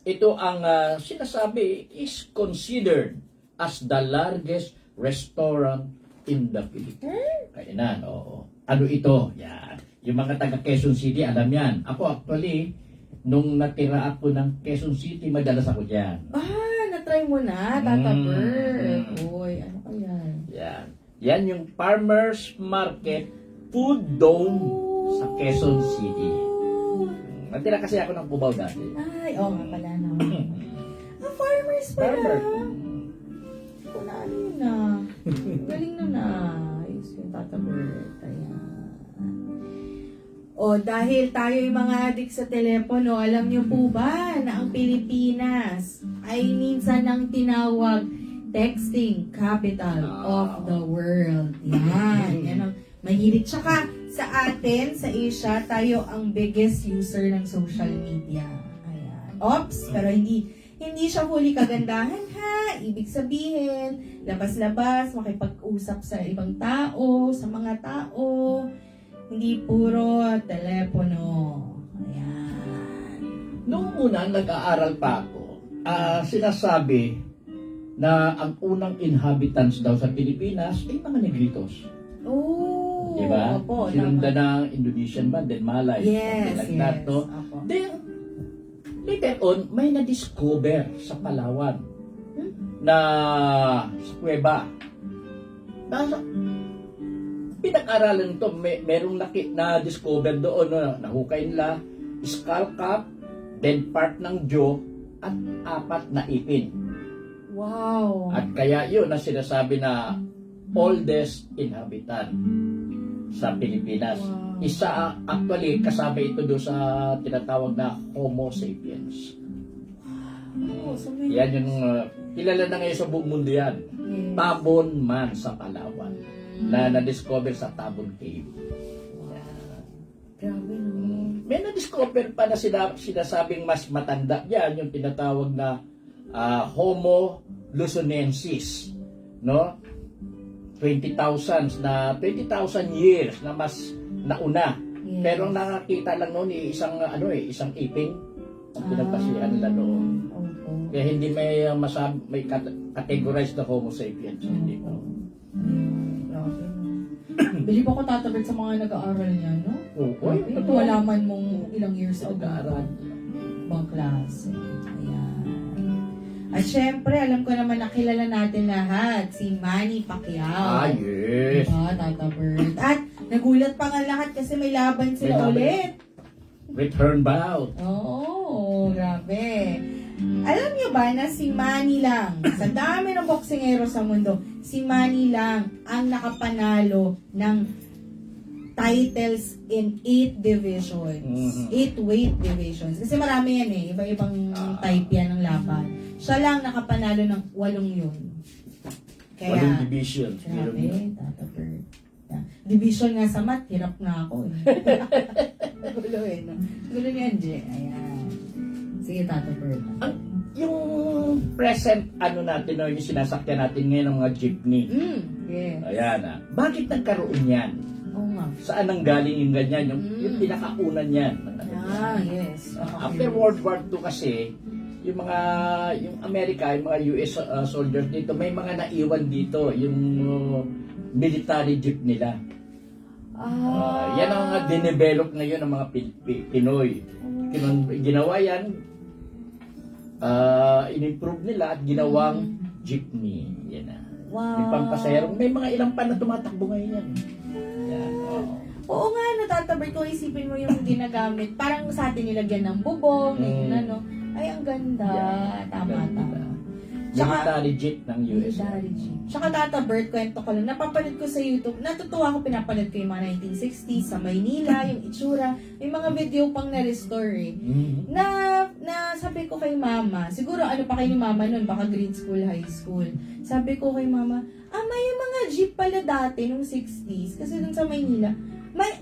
A: Ito ang sinasabi is considered as the largest restaurant in the Philippines. Kainan, oo. Ano ito? Yan. Yung mga taga Quezon City, alam yan. Ako actually, nung natira ako ng Quezon City, madalas ako dyan.
B: Na-try mo na, Tata
A: Mm.
B: Bert. Uy, ano kaya?
A: Yan. Yan yung Farmers Market Food Dome sa Quezon City. Natira kasi ako ng Cubao dati.
B: Ay, oo nga pala na. Farmers pala.
A: Farmer.
B: Kung ano yun na. Galing na na. Ayos yung Tata Bert. Ayan. O, dahil tayo yung mga adik sa telepono, alam niyo po ba na ang Pilipinas ay minsan ang tinawag texting capital of the world. Yan. Yan ang mahilig. Tsaka sa atin, sa Asia, tayo ang biggest user ng social media. Ayan. Ops, pero hindi siya huli kagandahan ha. Ibig sabihin, labas-labas, makipag-usap sa ibang tao, sa mga tao. Hindi puro telepono. Ayan.
A: Noong una, nag-aaral pa ako, sinasabi na ang unang inhabitants daw sa Pilipinas ay mga Negritos.
B: Oh,
A: Di ba?
B: opo,
A: Sinundan ng Indonesian ba, then Malay.
B: Yes,
A: something like that,
B: yes.
A: no?
B: Opo.
A: Then, later on, may na-discover sa Palawan na sa Cueva. Pinag-aralan ito, merong na-discover doon, no? Nahukay nila, skull cap, then part ng jaw, at 4 na ipin.
B: Wow.
A: At kaya yun na sinasabi na oldest inhabitant sa Pilipinas.
B: Wow.
A: Isa, actually, kasama ito doon sa tinatawag na Homo sapiens.
B: Oh, so may...
A: Yan yung kilala na ngayon sa buong mundo yan.
B: Yes.
A: Tabon Man sa Palawan na na-discover sa Tabon Cave.
B: Grabe no.
A: May na-discover pa na sinasabing mas matanda yan, yung tinatawag na Homo luzonensis, no? 20,000 years na mas nauna.
B: Yes.
A: Pero ang nakakita lang noon isang ipin ang pinagpasihan nila noon.
B: Opo.
A: Kaya hindi may may categorized na Homo sapiens. Hindi pa.
B: Grabe no. Bilib ako tatabit sa mga nag-aaral niya, no?
A: Oo.
B: Ito malaman mong ilang years old
A: Nag-aaral.
B: ibang klase. Ayan. At syempre, alam ko naman nakilala natin lahat, si Manny Pacquiao.
A: Yes.
B: Diba, Tata Bert? At nagulat pa nga lahat kasi may laban sila
A: May laban.
B: ulit.
A: Return bout.
B: Oo, grabe. Alam niyo ba na si Manny lang, sa dami ng boksingero sa mundo, si Manny lang ang nakapanalo ng titles in 8 divisions.
A: Mhm.
B: 8 weight divisions. Kasi marami yan eh. Iba-ibang type yan ng laban. Siya lang nakapanalo ng 8 yun.
A: Walong division.
B: Grabe, Tata Bert. Yeah. Division nga sa math, hirap nga ako eh. Gulo eh, no? Gulo ni Anje. Ayan. Sige, Tata Bert.
A: Yung present, natin, no, yung sinasakyan natin ngayon ng mga jeepney.
B: Yes.
A: Ayan, bakit nagkaroon yan?
B: Oo nga.
A: Saan ang galing yung ganyan? Yung pinakaunan yan.
B: Yes.
A: After World War II kasi, yung Amerika, yung mga US soldiers dito, may mga naiwan dito, yung military jeep nila. Yan ang mga dinevelop ngayon ng mga Pinoy. Ginawa yan, in-improve nila at ginawang jeepney. Yan na.
B: Wow.
A: Yung pampasayarong, may mga ilang pan na tumatakbo ngayon yan. Yan,
B: Oo nga, natatabay ko, isipin mo yung ginagamit. Parang sa atin nilagyan ng bubong, yung ano. Ay, ang ganda. Tama.
A: Military jeep ng US.
B: Military jeep. Tsaka Tata Bert, kwento ko lang, napapanood ko sa YouTube, natutuwa ako, pinapanood ko yung mga 1960s sa Maynila, yung itsura, may mga video pang na-restore eh. Na sabi ko kay mama, siguro ano pa kayo ni mama nun, baka grade school, high school. Sabi ko kay mama, may mga jeep pala dati nung 60s, kasi dun sa Maynila,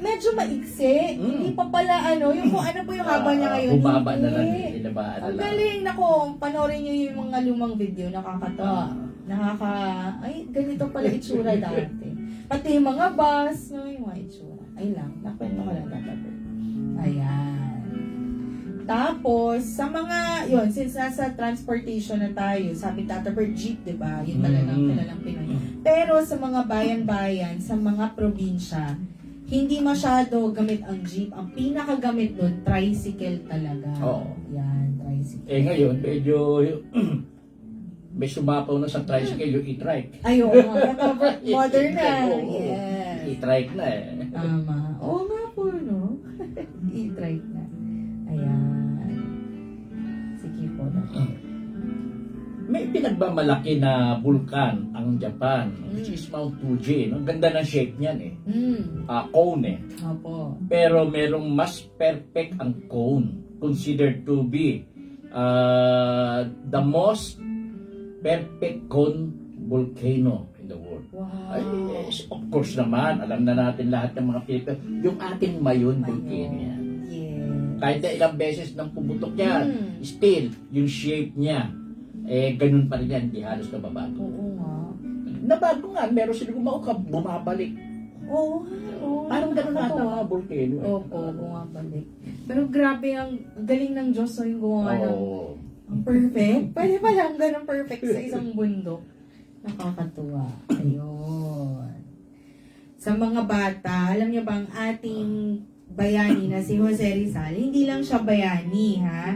B: medyo maiksi. Hindi pa pala yung kung ano po yung haba niya ngayon.
A: Bumaba na lang.
B: Hindi.
A: Inabaan na
B: Ang
A: lang.
B: galing. Nako, panoorin niyo yung mga lumang video. Nakakatawa. Ay, ganito pala itsura dati. Pati yung mga bus, yung mga itsura. Ay lang, nakwento ko lang dati. Ayan. Tapos, sa mga, since nasa transportation na tayo, sabi Tata Bert, jeep, diba? Yun talagang kilalang Pinoy. Pero sa mga bayan-bayan, sa mga probinsya, hindi masyado gamit ang jeep. Ang pinakagamit doon, tricycle talaga.
A: Oo.
B: Yan, tricycle.
A: Ngayon, medyo may sumapaw na sa tricycle yung e-trike.
B: Ay, oo nga. Modern na.
A: Oo.
B: Yes.
A: E-trike na eh.
B: Tama. Oo nga po, no? E-trike na. Ayan. Sige po.
A: May pinagmamalaki na bulkan ang Japan, which is Mount Fuji. Ang ganda ng shape niyan eh. Cone eh.
B: Opo.
A: Pero merong mas perfect ang cone, considered to be the most perfect cone volcano in the world.
B: Wow.
A: Ay, yes, of course naman, alam na natin lahat ng mga Pilipino, yung ating Mayon volcano yan.
B: Yeah.
A: Kahit na ilang beses nang pumutok yan, still, yung shape niya, ganun pa rin yan, hindi halos nababago.
B: Oo nga.
A: Nabago nga, meron sila bumabalik.
B: Oo.
A: Parang ganun ata mga volcano.
B: Opo, bumabalik. Pero grabe ang galing ng Diyos yung gumawa ng ang perfect. Pwede pa lang ganun perfect sa isang bundok. Nakakatuwa. Ayun. Sa mga bata, alam niyo ba ang ating bayani na si Jose Rizal, hindi lang siya bayani, ha?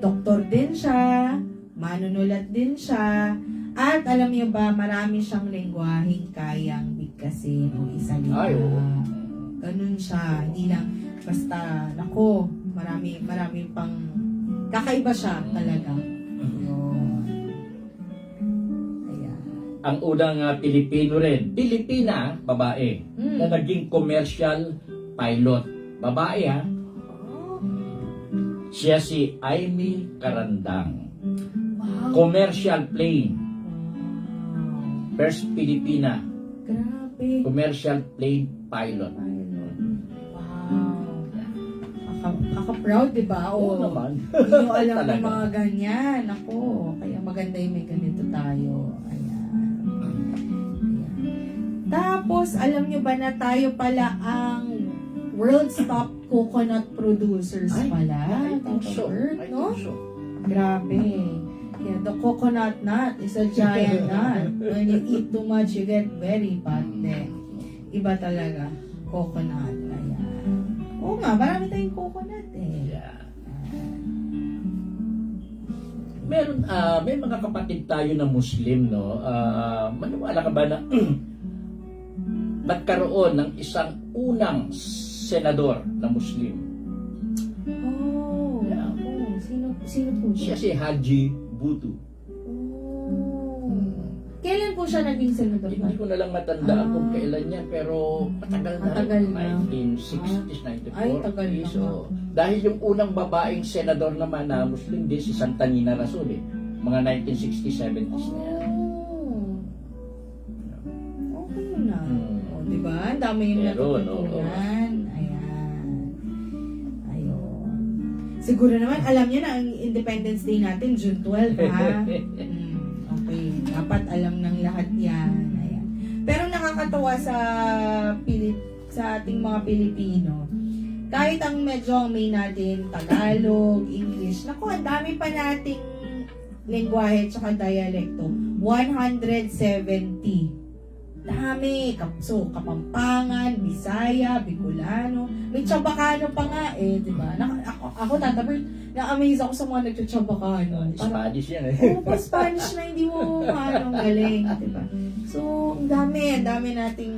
B: Doktor din siya, manunulat din siya, at alam niyo ba, marami siyang lengguaheng kayang bigkasin o isalita.
A: Ay, oo.
B: Ganun siya. Hindi lang basta, marami pang kakaiba siya talaga. Yun. Ayan.
A: Ang unang Pilipina, babae, na naging commercial pilot. Babae ha. Siya si Amy Carandang.
B: Wow.
A: Commercial plane. First Pilipina.
B: Grabe.
A: Commercial plane pilot.
B: Wow. Kaka-proud, di ba?
A: Oo naman.
B: Hindi nyo alam
A: Talaga.
B: ng mga ganyan. Ako, kaya maganda yung may ganito tayo. Ayan. Tapos, alam nyo ba na tayo pala ang world's top coconut producers pala?
A: I think so.
B: Tata Bert, no?
A: I think so.
B: Grabe. Yeah, the coconut nut is a giant nut. When you eat too much, you get very fat. Iba talaga. Coconut. Ayan. Oo nga, marami tayong coconut eh.
A: Yeah. May mga kapatid tayo na Muslim, no? Maniwala ka ba na nagkaroon ng isang unang senador na Muslim?
B: Oh.
A: Yeah.
B: Oh. Sino po
A: Siya
B: siya?
A: si Haji Butu.
B: Oh. Kailan po siya naging senador?
A: Hindi ko na lang matandaan kung
B: Ah.
A: kailan yan, pero matagal na
B: Matagal
A: rin.
B: na.
A: 1960s, 94.
B: Ay, tagal na
A: So,
B: nga.
A: dahil yung unang babaeng senador naman na Muslim din, si Santa Nina Rasul eh. Mga 1960s, 70s na yan.
B: Oh. Okay na.
A: Hmm.
B: O, diba? Ang dami yung
A: Meron,
B: natututunan. Ayan. Ayun. Siguro naman, alam niyo na ang Independence Day natin, June 12, ha? Okay. Dapat alam ng lahat yan. Ayan. Pero nakakatawa sa ating mga Pilipino, kahit ang medyo may natin Tagalog, English, naku, ang dami pa nating lengguwahe tsaka dialekto. 170. Dami. So, Kapampangan, Bisaya, Bicolano, may Chabacano pa nga eh, di ba? Ako tatabi, na-amaze ako sa mga nagtsabacano.
A: Spanish yan eh.
B: Oo, pa Spanish na hindi mo paano galing, di ba? So, ang dami nating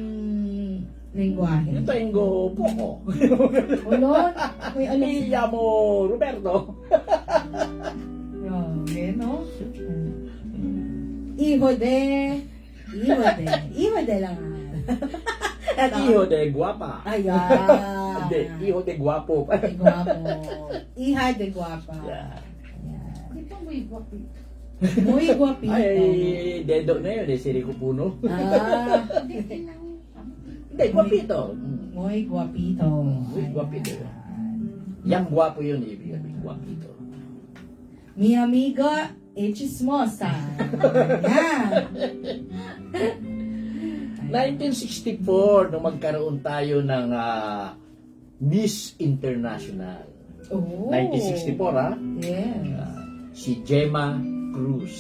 B: lengguwahe.
A: Ito yung go Poco.
B: Ulon, may alam
A: Iya mo, Roberto.
B: Grabe, no? Iho de lang.
A: Iho de guapa.
B: Ayan.
A: Hindi, iho de guapo.
B: Ay, guwapo. Iha de guwapa.
A: Yeah.
B: Ayan.
C: Di ba may guwapi?
B: Muy guwapito.
A: Ay, dedo na yun eh, si Rico Puno.
B: Ah,
C: Hindi, kailangan.
A: Hindi, guapito.
B: muy guwapito.
A: Muy guwapito.
B: Ayan.
A: Yang guwapo yun, ibig sabihin, guapito.
B: Mi amiga, chismosa. Ayan.
A: 1964, nung magkaroon tayo ng Miss International.
B: Oh.
A: 1964, ha?
B: Yes.
A: Si Gemma Cruz.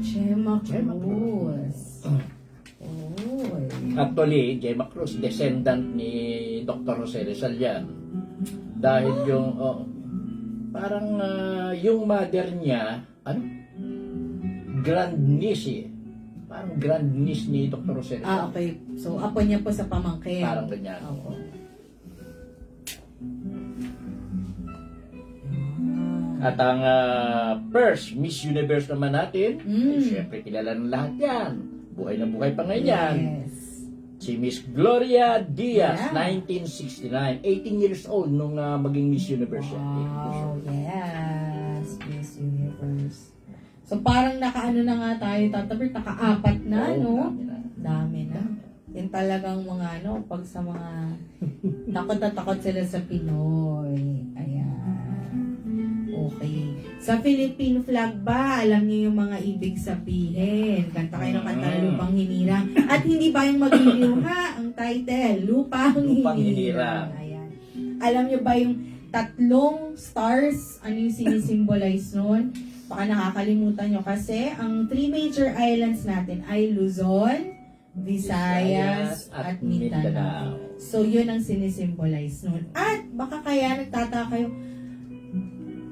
B: Gemma
A: Gemma
B: Cruz. Oh.
A: Actually, Gemma Cruz, descendant ni Dr. Jose Rizal yan. Dahil yung, parang yung mother niya, grand niece eh. Parang grand niece ni Dr. Jose Rizal.
B: Ah, okay. So, apo niya po sa pamangkin.
A: Parang ganyan.
B: Oo.
A: At ang first Miss Universe naman natin,
B: Mm.
A: syempre kilala ng lahat yan. Buhay na buhay pa ngayon yan.
B: Yes.
A: Si Miss Gloria Diaz,
B: Yeah.
A: 1969. 18 years old nung maging Miss Universe yan.
B: Wow, yes. Miss Universe. So, parang nakaano na nga tayo, Tatabert, naka-apat na,
A: Oo,
B: no?
A: dami na.
B: Dami na. Yan talagang mga, pag sa mga takot na takot sila sa Pinoy. Ayan. Okay. Sa Philippine flag ba, alam niyo yung mga ibig sabihin? Kanta kayo ng kanta na Lupang Hinirang. At hindi ba yung Magiliw ha? Ang title, Lupang
A: Lupang
B: Hinirang.
A: Hinirang.
B: Ayan. Alam niyo ba yung tatlong stars? Ano yung sinisimbolize nun? Baka nakakalimutan nyo kasi ang three major islands natin ay Luzon, Visayas, at Mindanao. So, yun ang sinisimbolize nun. At baka kaya nagtataka kayo,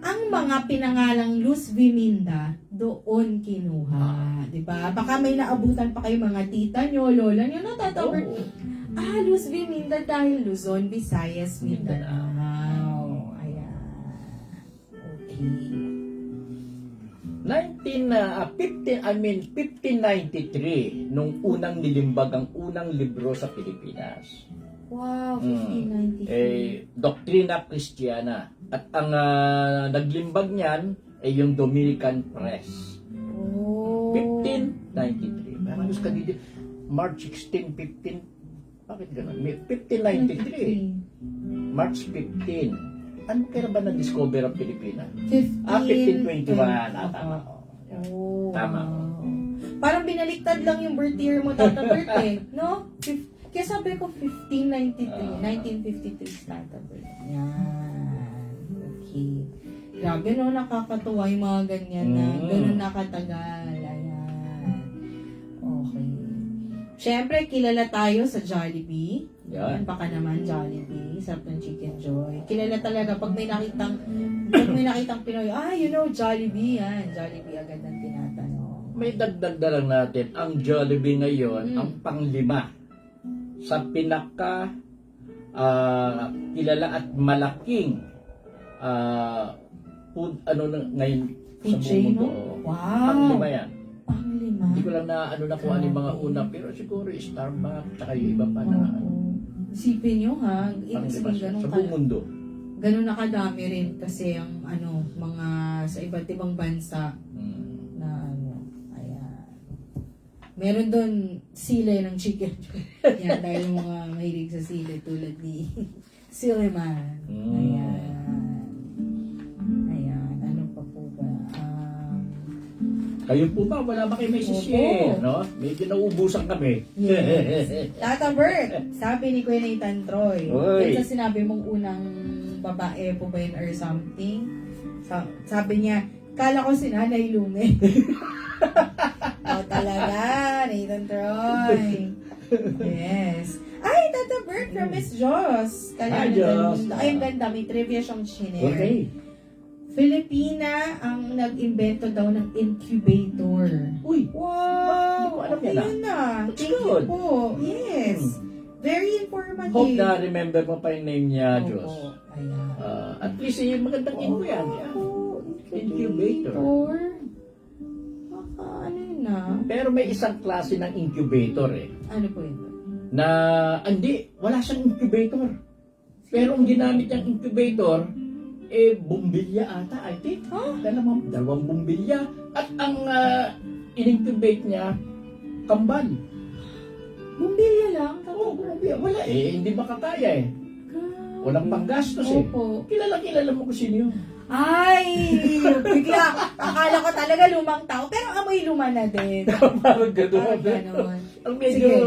B: ang mga pinangalang Luz Viminda, doon kinuha. Diba? Baka may naabutan pa kayo mga tita nyo, lola nyo, natatawag.
A: Oo.
B: Luz Viminda dahil Luzon, Visayas, Mindanao. Ayan. Okay.
A: 1593, nung unang nilimbag ang unang libro sa Pilipinas.
B: Wow, 1593.
A: Doctrina Christiana. At ang naglimbag niyan ay yung Dominican Press.
B: Oh.
A: 1593. Parang gusto ka dito. March 16, 15. Bakit ganun? 1593. March 15. Ano kaya ba na-discover ang Pilipinas?
B: 15.
A: 1521. Tama.
B: Oh.
A: Tama.
B: Parang binaliktad lang yung birth year mo, Tata Bert eh. No? Kaya sabi ko 1593. 1953 Tata Bert. Yan. Okay. Grabe no, nakakatuwa yung mga ganyan na ganun nakatagal. Ayan. Okay. Siyempre, kilala tayo sa Jollibee.
A: Yan.
B: Baka naman Jollibee, sarap ng Chicken Joy. Kilala talaga pag may nakitang Pinoy, you know Jollibee yan. Jollibee agad ang tinatanong.
A: May dagdag na lang natin. Ang Jollibee ngayon, ang panglima sa pinaka kilala at malaking food, ngayon sa buong
B: Food chain,
A: mundo.
B: no? Wow.
A: Panglima yan.
B: Panglima.
A: Hindi ko lang na ano na kung ano yung mga una, pero siguro Starbucks, tsaka yung iba pa na ano.
B: Isipin nyo ha, ibig
A: Pang
B: sabihin
A: libas
B: ganun
A: sa buong mundo.
B: ganun nakadami rin kasi ang mga sa iba't ibang bansa
A: Mm.
B: na ayan. Meron doon sile ng chicken. Yan, dahil yung mga mahilig sa sile tulad ni Silliman.
A: Mm.
B: Ayan, ano pa po ba?
A: Kayo po ba? Wala ba kayo may share? No? Medyo nauubusan kami.
B: Yes. Tata Bert, sabi ni Kuya Nathan Troy,
A: Oy.
B: yun sa sinabi mong unang babae po ba yun or something? Sabi niya, kala ko si Nanay Lume. Talaga, Nathan Troy. Yes. Ay, Tata Bert from Miss Joss.
A: Hi, Joss.
B: Ay, ang ganda. May trivia siyang shinare.
A: Okay.
B: Filipina ang nag-invento daw ng incubator.
A: Uy,
B: Wow!
A: Hindi ko alam yan,
B: Ayun na.
A: That's
B: Thank you
A: good.
B: po. Yes. Very informative.
A: hope na remember mo pa yung name niya,
B: Opo.
A: Diyos.
B: Ayan.
A: At least magandang info yan. Yeah. Incubator.
B: Ano yun na?
A: Pero may isang klase ng incubator
B: Ano po ito?
A: na hindi, wala siyang incubator. Pero ang ginamit niyang incubator, bumbilya ata, I think.
B: Huh?
A: Dalawang bumbilya. At ang in-incubate niya, kambal.
B: Bumbilya lang?
A: Oo, bumbilya. Wala hindi makakaya Walang panggastos
B: Opo.
A: Kilala mo kung sino yun.
B: Ay! Bigla, akala ko talaga lumang tao, pero amoy luma na din.
A: Parang gano'n.
B: Ganon.
A: Ang medyo,
B: Sige.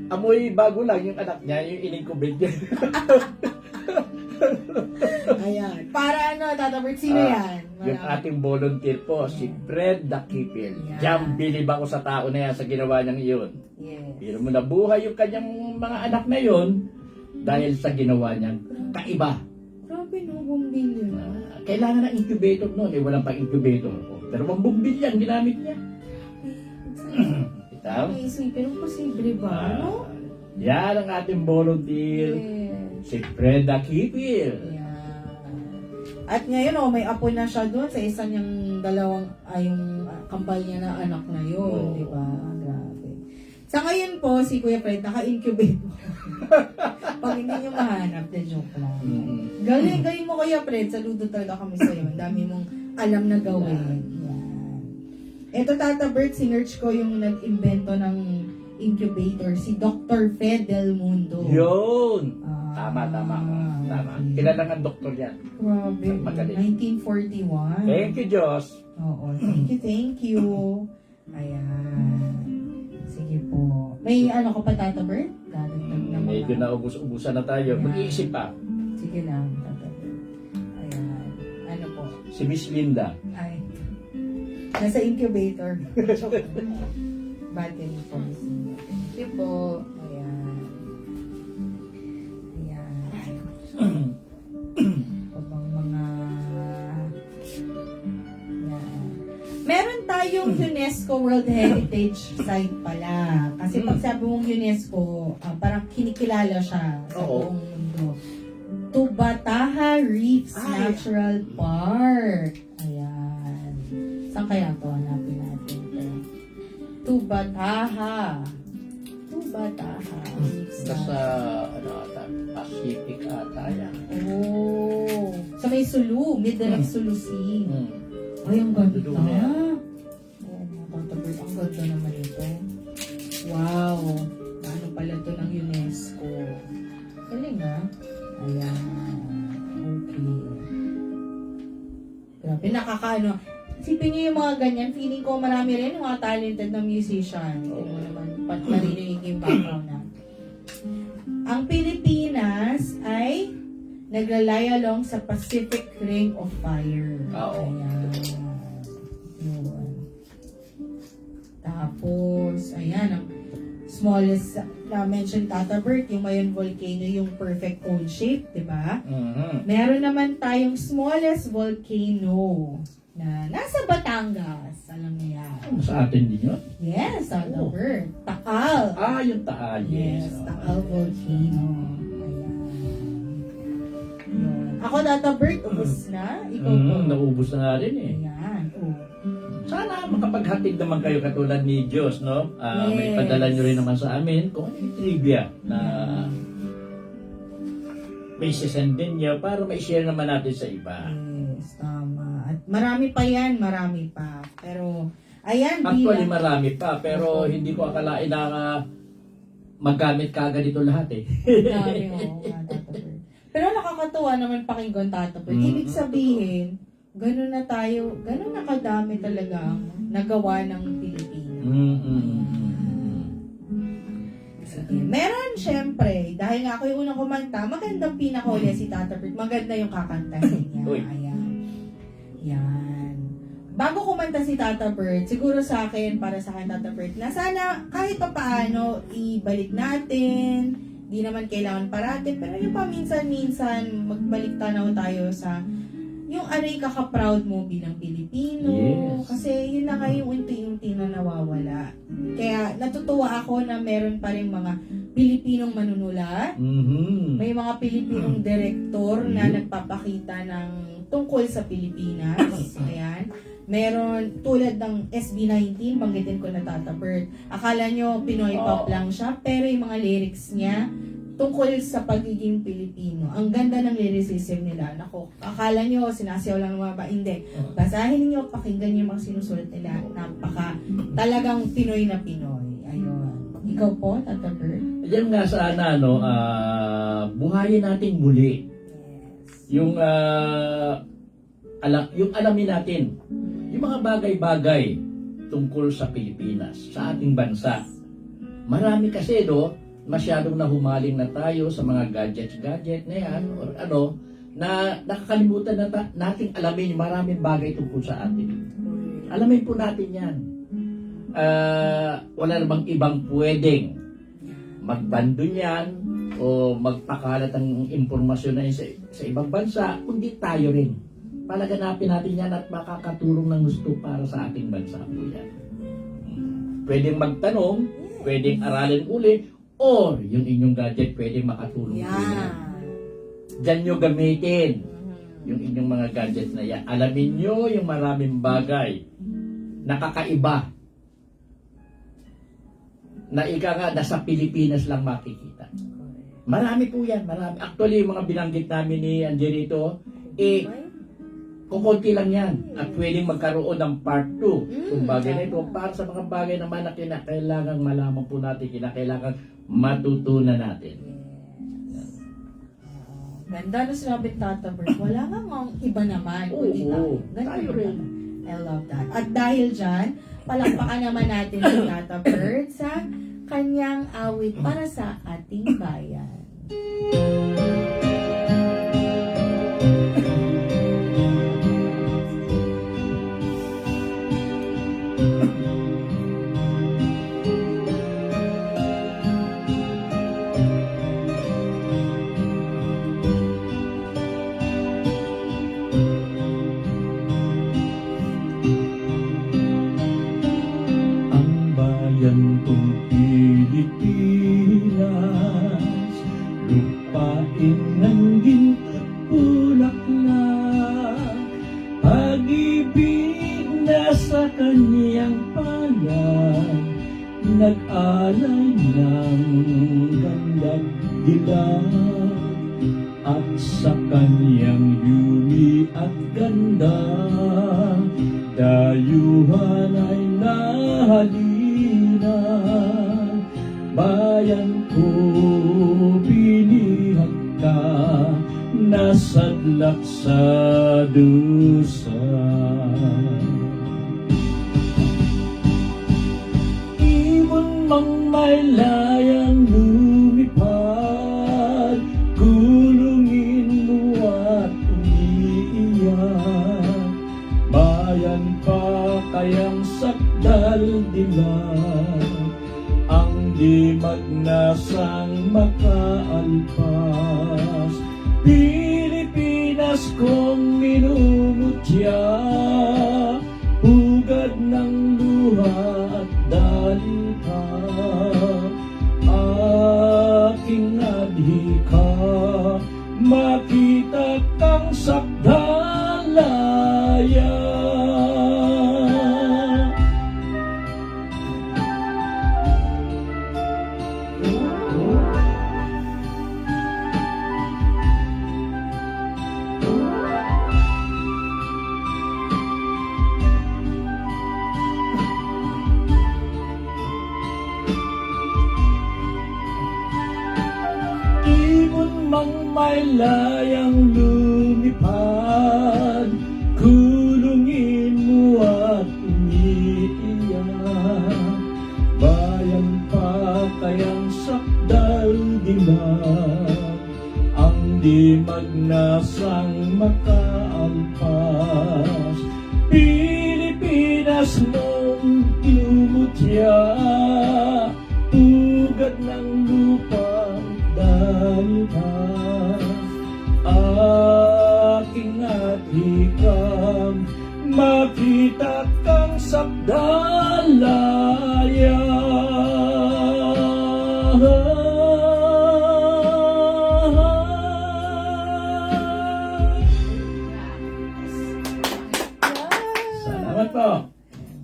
A: amoy bago lang yung anak niya, yung in-incubate niya.
B: Ayan. Para Tata Bert, sino yan?
A: Yung ating volunteer po, si Fred Dakipil.
B: Yeah.
A: Diyan, bilib ako sa tao na yan sa ginawa niyang iyon.
B: Yes.
A: Pero mo nabuhay yung kanyang mga anak na yon dahil sa ginawa niyang kaiba.
B: Grabe no, bumbilya.
A: Kailangan ng incubator noon, walang pang incubator. Pero ang bumbilya ang ginamit niya. Itaw?
B: Ay, isipin mo posible ba? No?
A: Yan ang ating volunteer,
B: Yes.
A: si Fred Dakipil.
B: Ayan. At ngayon, may apo na siya doon sa isa niyang yung kambal niya na anak na yun,
A: Oo.
B: di ba? Grabe. Sa ngayon po, si Kuya Fred, naka-incubate mo. Pag hindi niyo mahanap, de joke lang. Galing mo Kuya Fred, saludo talaga kami sa'yo. Ang dami mong alam na gawin. Yan. Ito, Tata Bert, sinerch ko yung nag-invento ng incubator, si Dr. Fed Del Mundo.
A: Yun!
B: Ah,
A: Tama. Tama.
B: okay.
A: Kilala ng doktor yan.
B: Grabe.
A: Magaling.
B: 1941.
A: Thank you, Diyos.
B: Oo, thank you. Ayan. Sige po. May ano ka pa, Tata Bert? Dadagdag na mga...
A: Medyo naubos-ubusan na tayo.
B: Ayan.
A: Mag-iisip pa.
B: Sige lang, Tata Bert. Ayan. Ano po?
A: Si Miss Linda.
B: Ay. Nasa incubator. Battery po. Thank you po. Ayan. Ayan. Pabang mga... Ayan. Meron tayong UNESCO World Heritage Site pala. Kasi pag sabi mong UNESCO, parang kinikilala siya sa
A: Oo.
B: buong mundo. Tubataha Reefs
A: Ay.
B: Natural Park. Ayan. Saan kaya to? Hanapin natin to. Tubataha Reefs
A: Nasa, Pacific ata yan.
B: Oh. Sa may Sulu. Mid-direct Sulu Sea. Ay, ang ganda.
A: Dudu na yan.
B: Oo, mga Tata Bert, ang ganda naman ito. Wow. Ano pala to ng UNESCO. Galing Ayan. Okay. Grabe, nakakaano. Isipin niyo yung mga ganyan. Feeling ko marami rin yung mga talented na musician. Hindi mo naman marinig yung background na. Ang Pilipinas ay naglalay along sa Pacific Ring of Fire.
A: Oo.
B: Ayan. Yun. Tapos, ayan, ang smallest na mention Tata Bert, yung Mayon Volcano, yung perfect cone shape, di ba? Meron naman tayong smallest volcano na nasa Batangas. Alam niyo yan.
A: Sa atin din yun?
B: Yes, Tata
A: Oh.
B: Bert. Taal.
A: Yung Taal.
B: Yes, Taal Volcano. Ayan. Yun. Ako, Tata Bert, ubos na. Ikaw po.
A: Naubos na nga rin
B: Ayan. Oh.
A: sana makapaghatid naman kayo katulad ni Diyos, no? May
B: Yes.
A: padala nyo rin naman sa amin kung ano yung trivia na may sisend din nyo para ma-share naman natin sa iba.
B: Yes, tama. At marami pa yan, marami pa. Pero, ayan,
A: Actually, marami pa, pero hindi ko akalain na magamit ka agad ito lahat eh.
B: Dami, oo nga, Tata Bert. Pero nakakatuwa naman pakinggan, Tata Bert. Ibig sabihin, ganun na kadami talaga ang nagawa ng Pilipinas. Sige. Meron, syempre, dahil nga ako yung unang kumanta, magandang pinakahuli si Tata Bert. Maganda yung kakantahin niya.
A: Uy.
B: Ayan. Yan. Bago kumanta si Tata Bert, siguro sa akin, para sa akin, Tata Bert, na sana kahit pa paano, ibalik natin. Di naman kailangan parating, pero yung paminsan-minsan, magbalik tanaw tayo sa yung aray kaka-proud mo bilang Pilipino.
A: Yes.
B: Kasi yun na kayo unti-unti na nawawala. Kaya natutuwa ako na meron pa rin mga Pilipinong manunulat. May mga Pilipinong direktor na nagpapakita ng tungkol sa Pilipinas. Ayan. Meron tulad ng SB19, banggitin ko na Tata Bert. Akala nyo Pinoy pop lang siya, pero yung mga lyrics niya tungkol sa pagiging Pilipino. Ang ganda ng lyricism nila. Nako, akala nyo sinasiyaw lang ng mga ba? Hindi. Basahin niyo, pakinggan niyo yung mga sinusulat nila. Napaka talagang Pinoy na Pinoy. Ayun. Ikaw po, Tata Bert?
A: Yan nga sana, no, buhayin natin muli.
B: Yes.
A: Yung alamin natin yung mga bagay-bagay tungkol sa Pilipinas, sa ating bansa. Marami kasi, no, masyadong nahumaling na tayo sa mga gadget na yan, or ano, na nakakalimutan na nating alamin yung maraming bagay tungkol sa atin. Alamin po natin yan. Wala namang ibang pwedeng magbando niyan o magpakalat ng impormasyon na yun sa ibang bansa, kundi tayo rin. Palaganapin natin yan at makakatulong ng gusto para sa ating bansa po yan. Pwedeng magtanong, pwedeng aralin uli, or yung inyong gadget pwedeng makatulong po yan.
B: Yan.
A: Diyan nyo gamitin yung inyong mga gadget na yan. Alamin nyo yung maraming bagay na kakaiba na ika nga nasa Pilipinas lang makikita. Marami po yan, marami. Actually, yung mga binanggit namin ni Angelito, kukunti lang yan. At pwedeng magkaroon ng part 2. Kung bagay na ito, para sa mga bagay naman na kinakailangan malaman po natin, kinakailangan matutunan natin.
B: Ganda na sinabi Tata Bert. Wala nga ang iba naman. Kundi
A: Oo,
B: tayo.
A: tayo rin.
B: I love that. At dahil dyan, palakpakan naman natin si Tata Bert sa kanyang awit para sa ating bayan.
A: Ang bayan kong Pilipinas, lupain ng ginta't bulaklak, pag-ibig na sa kaniyang palad, nag-alay ng gandang dilag, at sa kaniyang yumi at ganda, dayuhan ay nahalina. Bayan ko, binihag ka, nasadlak sa dusa. Ibon mang may layang lumipad, kulungin mo at umiiyak. Bayan pa kayang sakdal dilag, ang di magnasang makaalpas. Pilipinas kong minumutya, hugad ng luha at dalika, aking adhika, makita kang sakdalayan. upang may layang lumipad. Kulungin mo at umiiyak, bayan pa kayang sakdal dilag, ang di magnasang makaampas. Pilipinas mong lumutya, ugat ng lupang dalita, aking at hikam, makita kang sakdalaya. Salamat po.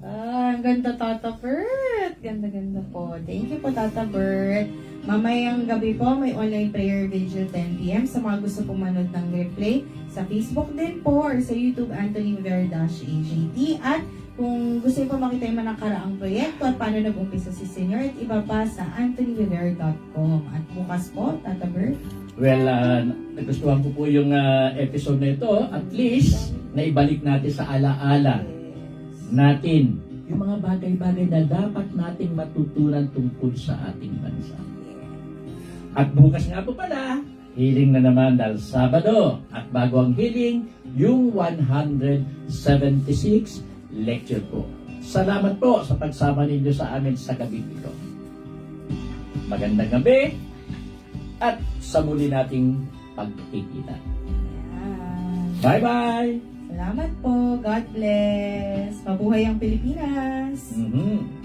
B: Ang ganda, Tata Bert. Ganda-ganda po. Thank you po, Tata Bert. Mamayang gabi po, may online prayer video 10 p.m. Sa mga gusto pong manood ng replay, sa Facebook din po or sa YouTube, Anthony Rivera-AGT. At kung gusto niyo po makita yung mga nakaraang proyekto at paano nag-umpisa si Senior at iba pa sa anthonyrivera.com. At bukas po, Tata Bert.
A: Well, nagustuhan ko po yung episode na ito. At least, naibalik natin sa alaala natin yung mga bagay-bagay na dapat nating matutunan tungkol sa ating bansa. At bukas nga po pala, healing na naman dahil Sabado. At bago ang healing, yung 176 lecture po. Salamat po sa pagsama ninyo sa amin sa gabi ito. Magandang gabi at sa muli nating pagkikita.
B: Ayan.
A: Bye-bye!
B: Salamat po. God bless. Mabuhay ang Pilipinas.
A: Mhm.